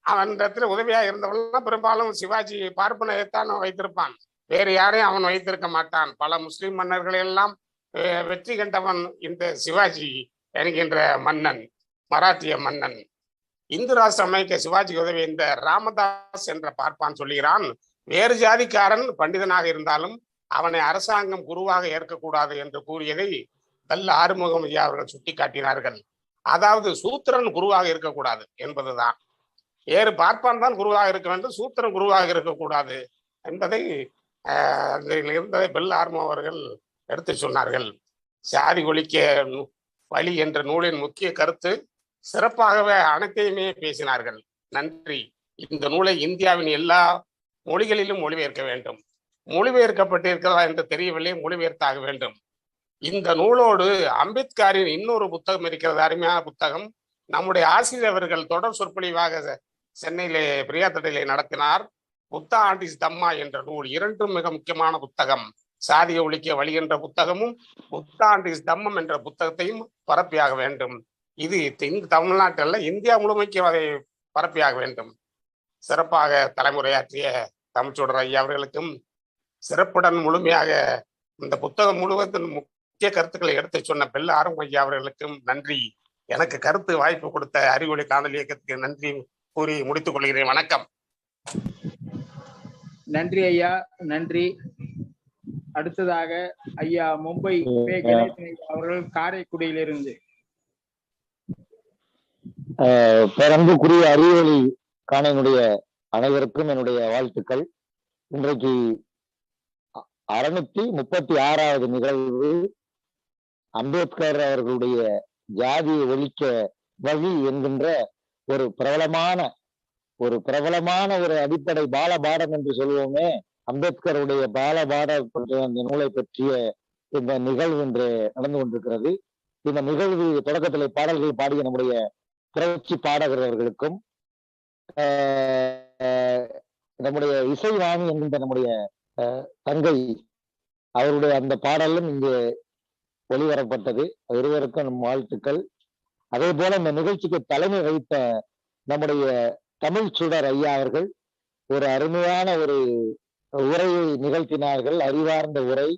அவன் இடத்துல உதவியா இருந்தவன் பெரும்பாலும் சிவாஜி பார்ப்பனையத்தான் வைத்திருப்பான், வேறு யாரையும் அவன் வைத்திருக்க மாட்டான். பல முஸ்லிம் மன்னர்களை எல்லாம் வெற்றி கண்டவன் இந்த சிவாஜி என்கின்ற மன்னன், மராத்திய மன்னன். இந்து ராஷ்டிரம் அமைக்க சிவாஜி உதவி இந்த ராமதாஸ் என்ற பார்ப்பான் சொல்லுகிறான், வேறு ஜாதிக்காரன் பண்டிதனாக இருந்தாலும் அவனை அரசாங்கம் குருவாக ஏற்கக்கூடாது என்று கூறியதை கல் ஆறுமுகம் ஐயா அவர்கள் சுட்டிக்காட்டினார்கள். அதாவது சூத்திரன் குருவாக இருக்கக்கூடாது என்பதுதான். வேறு பார்ப்பான் தான் குருவாக இருக்க வேண்டும், சூத்திரன் குருவாக இருக்கக்கூடாது என்பதை இருந்ததை பெல் ஆறுமுகம் அவர்கள் எடுத்து சொன்னார்கள். சாதி ஒழிக்க வழி என்ற நூலின் முக்கிய கருத்து சிறப்பாகவே அனைத்தையுமே பேசினார்கள். நன்றி. இந்த நூலை இந்தியாவின் எல்லா மொழிகளிலும் மொழிபெயர்க்க வேண்டும். மொழிபெயர்க்கப்பட்டிருக்கிறதா என்று தெரியவில்லை, மொழிபெயர்த்தாக வேண்டும். இந்த நூலோடு அம்பேத்கரின் இன்னொரு புத்தகம் இருக்கிறது, அருமையான புத்தகம். நம்முடைய ஆசிரியர் அவர்கள் தொடர் சொற்பொழிவாக சென்னையிலே பிரியாத்தடையிலே நடத்தினார். புத்தா ஆண்டிஸ் தம்மா என்ற நூல், இரண்டும் மிக முக்கியமான புத்தகம். சாதிய ஒழிக்க வழி என்ற புத்தகமும் புத்தா ஆண்டிஸ் தம்மம் என்ற புத்தகத்தையும் பரப்பியாக வேண்டும். இது இந்த தமிழ்நாட்டில் இந்தியா முழுமைக்கு அதை பரப்பியாக வேண்டும். சிறப்பாக தலைமுறையாற்றிய தமிழ்ச்சூடர் ஐயா அவர்களுக்கும் சிறப்புடன் முழுமையாக இந்த புத்தகம் முழுவதும் முக்கிய கருத்துக்களை எடுத்து சொன்ன பெல் ஆறுமுகம் ஐயா அவர்களுக்கும் நன்றி. எனக்கு கருத்து வாய்ப்பு கொடுத்த அறிவொளி காணொலி இயக்கத்துக்கு நன்றி கூறி முடித்துக் கொள்கிறேன். வணக்கம். நன்றி ஐயா, நன்றி. அடுத்ததாக ஐயா மும்பை கணேசன் ஐயா அவர்கள் காரைக்குடியிலிருந்து. பேரன்புக்குரிய அறிவொளி காணனுடைய அனைவருக்கும் என்னுடைய வாழ்த்துக்கள். இன்றைக்கு 636வது நிகழ்வு அம்பேத்கர் அவர்களுடைய ஜாதியை ஒழிக்க வழி என்கின்ற ஒரு பிரபலமான ஒரு அடிப்படை பாலபாடம் என்று சொல்லுவோமே, அம்பேத்கருடைய பாலபாடம் அந்த நூலை பற்றிய இந்த நிகழ்வு இன்று நடந்து கொண்டிருக்கிறது. இந்த நிகழ்வு தொடக்கத்தில் பாடல்கள் பாடிய நம்முடைய புரட்சி பாடகர்களுக்கும் நம்முடைய இசைவாணி என்கின்ற நம்முடைய தங்கை அவருடைய அந்த பாடலும் இங்கு ஒளிபரப்பட்டது. இருவருக்கும் நம் வாழ்த்துக்கள். அதே போல இந்த நிகழ்ச்சிக்கு தலைமை வைத்த நம்முடைய தமிழ்ச்சூடர் ஐயா அவர்கள் ஒரு அருமையான ஒரு உரையை நிகழ்த்தினார்கள். அறிவார்ந்த உரை,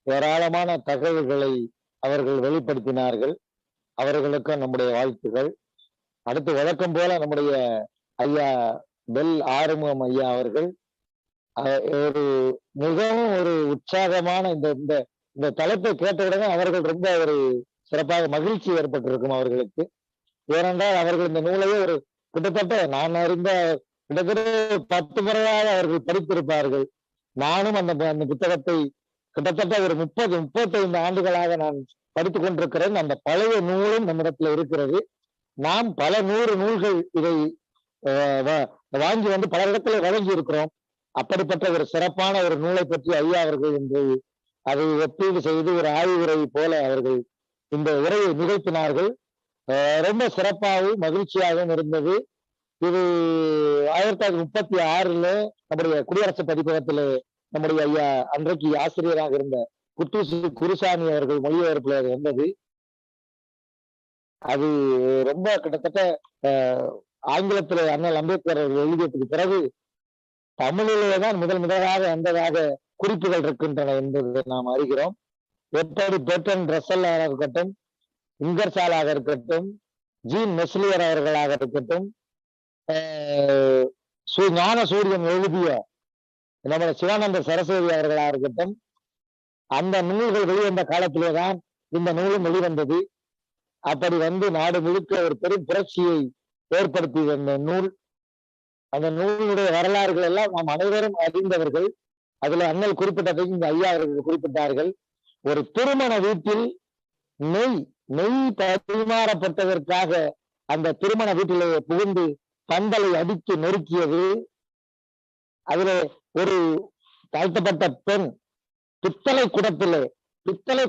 ஏராளமான தகவல்களை அவர்கள் வெளிப்படுத்தினார்கள். அவர்களுக்கும் நம்முடைய வாழ்த்துக்கள். அடுத்து வழக்கம் போல நம்முடைய ஐயா பெல் ஆறுமுகம் ஐயா அவர்கள் ஒரு மிகவும் ஒரு உற்சாகமான இந்த தலைப்பை கேட்டவுடனே அவர்கள் ரொம்ப ஒரு சிறப்பாக மகிழ்ச்சி ஏற்பட்டிருக்கும் அவர்களுக்கு. ஏனென்றால் அவர்கள் இந்த நூலையே ஒரு கிட்டத்தட்ட நான் அறிந்த கிட்டத்தட்ட 10 முறையாக அவர்கள் படித்திருப்பார்கள். நானும் அந்த புத்தகத்தை கிட்டத்தட்ட ஒரு 30-35 ஆண்டுகளாக நான் படித்துக் கொண்டிருக்கிறேன். அந்த பழைய நூலும் நம்மிடத்துல இருக்கிறது. நாம் பல 100 நூல்கள் இதை வாங்கி வந்து பல இடத்துல வழங்கி இருக்கிறோம். அப்படிப்பட்ட ஒரு சிறப்பான ஒரு நூலை பற்றி ஐயா அவர்கள் இன்று அதை ஒப்பீடு செய்து ஒரு ஆய்வுரை போல அவர்கள் இந்த உரையை நிகழ்த்தினார்கள். ரொம்ப சிறப்பாகவும் மகிழ்ச்சியாகவும் இருந்தது. இது 1936 நம்முடைய குடியரசு பதிப்பகத்திலே நம்முடைய ஐயா அன்றைக்கு ஆசிரியராக இருந்த குத்தூசி குருசாமி அவர்கள் மொழிபெயர்ப்புல அது வந்தது. அது ரொம்ப கிட்டத்தட்ட ஆங்கிலத்தில் அண்ணல் அம்பேத்கர் அவர்கள் எழுதியதுக்கு பிறகு தமிழிலே தான் முதலாக வந்ததாக குறிப்புகள் இருக்கின்றன என்பதை நாம் அறிகிறோம். எப்படி பெர்டன் ரசல்லாக இருக்கட்டும், இங்கர்சாலாக இருக்கட்டும், ஜீன் மெஸ்லியர் அவர்களாக இருக்கட்டும், ஞான சூரியன் எழுதிய நம்முடைய சிவானந்த சரஸ்வதி அவர்களாக இருக்கட்டும், அந்த நூல்கள் வெளிவந்த காலத்திலே தான் இந்த நூலும் வெளிவந்தது. அப்படி வந்து நாடு முழுக்க ஒரு பெரும் புரட்சியை ஏற்படுத்திய அந்த நூல், அந்த நூலுடைய வரலாறுகள் எல்லாம் நாம் அனைவரும் அறிந்தவர்கள். அதுல அண்ணல் குறிப்பிட்டதையும் இந்த ஐயா அவர்கள் குறிப்பிட்டார்கள். ஒரு திருமண வீட்டில் நெய் பரிமாறப்பட்டதற்காக அந்த திருமண வீட்டிலே புகுந்து பந்தலை அடித்து நொறுக்கியது. அதிலே ஒரு தாழ்த்தப்பட்ட பெண் பித்தளை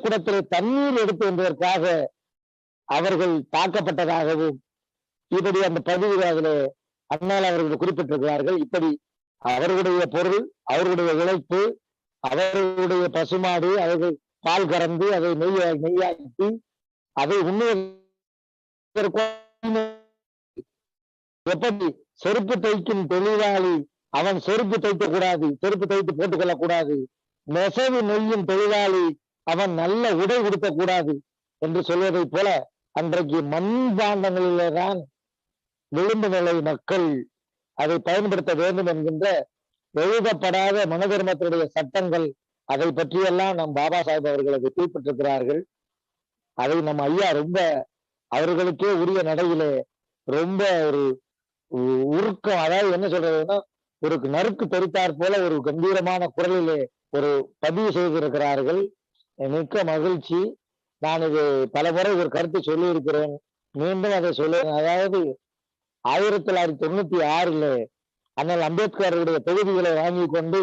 குடத்திலே தண்ணீர் எடுத்து வந்ததற்காக அவர்கள் தாக்கப்பட்டதாகவும் இப்படி அந்த பதிவு அதிலே அண்ணல் அவர்கள் குறிப்பிட்டிருக்கிறார்கள். இப்படி அவர்களுடைய பொருள், அவர்களுடைய உழைப்பு, அவர்களுடைய பசுமாடு, அவர்கள் பால் கறந்து அதை நெய்யாக்கி அதை உண்ணுவதற்கு எப்படி செருப்பு தைக்கும் தொழிலாளி அவன் செருப்பு தைக்க கூடாது, செருப்பு தைத்து போட்டுக் கொள்ளக்கூடாது, நெசவு நெய்யும் தொழிலாளி அவன் நல்ல உடை உடுத்த கூடாது என்று சொல்வதை போல அன்றைக்கு மண்பாண்டங்களிலேதான் விளிம்பு நிலை மக்கள் அதை பயன்படுத்த வேண்டும் என்கின்ற எழுதப்படாத மனு தர்மத்தினுடைய சட்டங்கள், அதை பற்றியெல்லாம் நம் பாபா சாஹிப் அவர்கள் அதை குறிப்பிட்டிருக்கிறார்கள். அதை நம்ம ஐயா ரொம்ப அவர்களுக்கே உரிய நடையிலே ரொம்ப ஒரு உருக்கம், அதாவது என்ன சொல்றதுன்னா ஒரு நறுக்கு தெரித்தாற் போல ஒரு கம்பீரமான குரலிலே ஒரு பதிவு செய்திருக்கிறார்கள். மிக்க மகிழ்ச்சி. நான் இது பல முறை ஒரு கருத்து சொல்லியிருக்கிறேன், மீண்டும் அதை சொல்லுவேன். அதாவது 1996 அண்ணல் அம்பேத்கருடைய தொகுதிகளை வாங்கி கொண்டு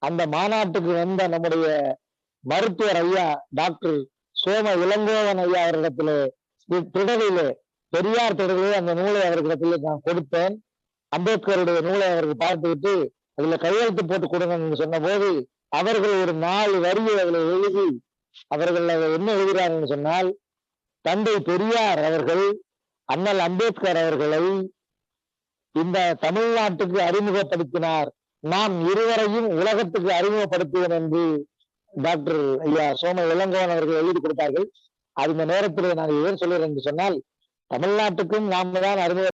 அந்த மாநாட்டுக்கு வந்த நம்முடைய மருத்துவர் ஐயா டாக்டர் சோம இளங்கோவன் ஐயா அவர்களிடத்திலே திடலிலே, பெரியார் திடலிலே அந்த நூலை அவர்களிடத்திலே நான் கொடுத்தேன். அம்பேத்கருடைய நூலை அவர்கள் பார்த்துவிட்டு அதுல கையெழுத்து போட்டு கொடுங்கன்னு சொன்ன போது அவர்கள் ஒரு 4 வரியை அதில் எழுதி அவர்கள் என்ன எழுதுகிறார்கள் சொன்னால், தந்தை பெரியார் அவர்கள் அண்ணல் அம்பேத்கர் அவர்களை இந்த தமிழ்நாட்டுக்கு அறிமுகப்படுத்தினார், நாம் இருவரையும் உலகத்துக்கு அறிமுகப்படுத்துவோம் என்று டாக்டர் ஐயா சோம இளங்கோவன் அவர்கள் எழுதி கொடுத்தார்கள். அந்த நேரத்தில் நான் ஏன் சொல்கிறேன் என்று சொன்னால், தமிழ்நாட்டுக்கும் நாம் தான் அறிமுக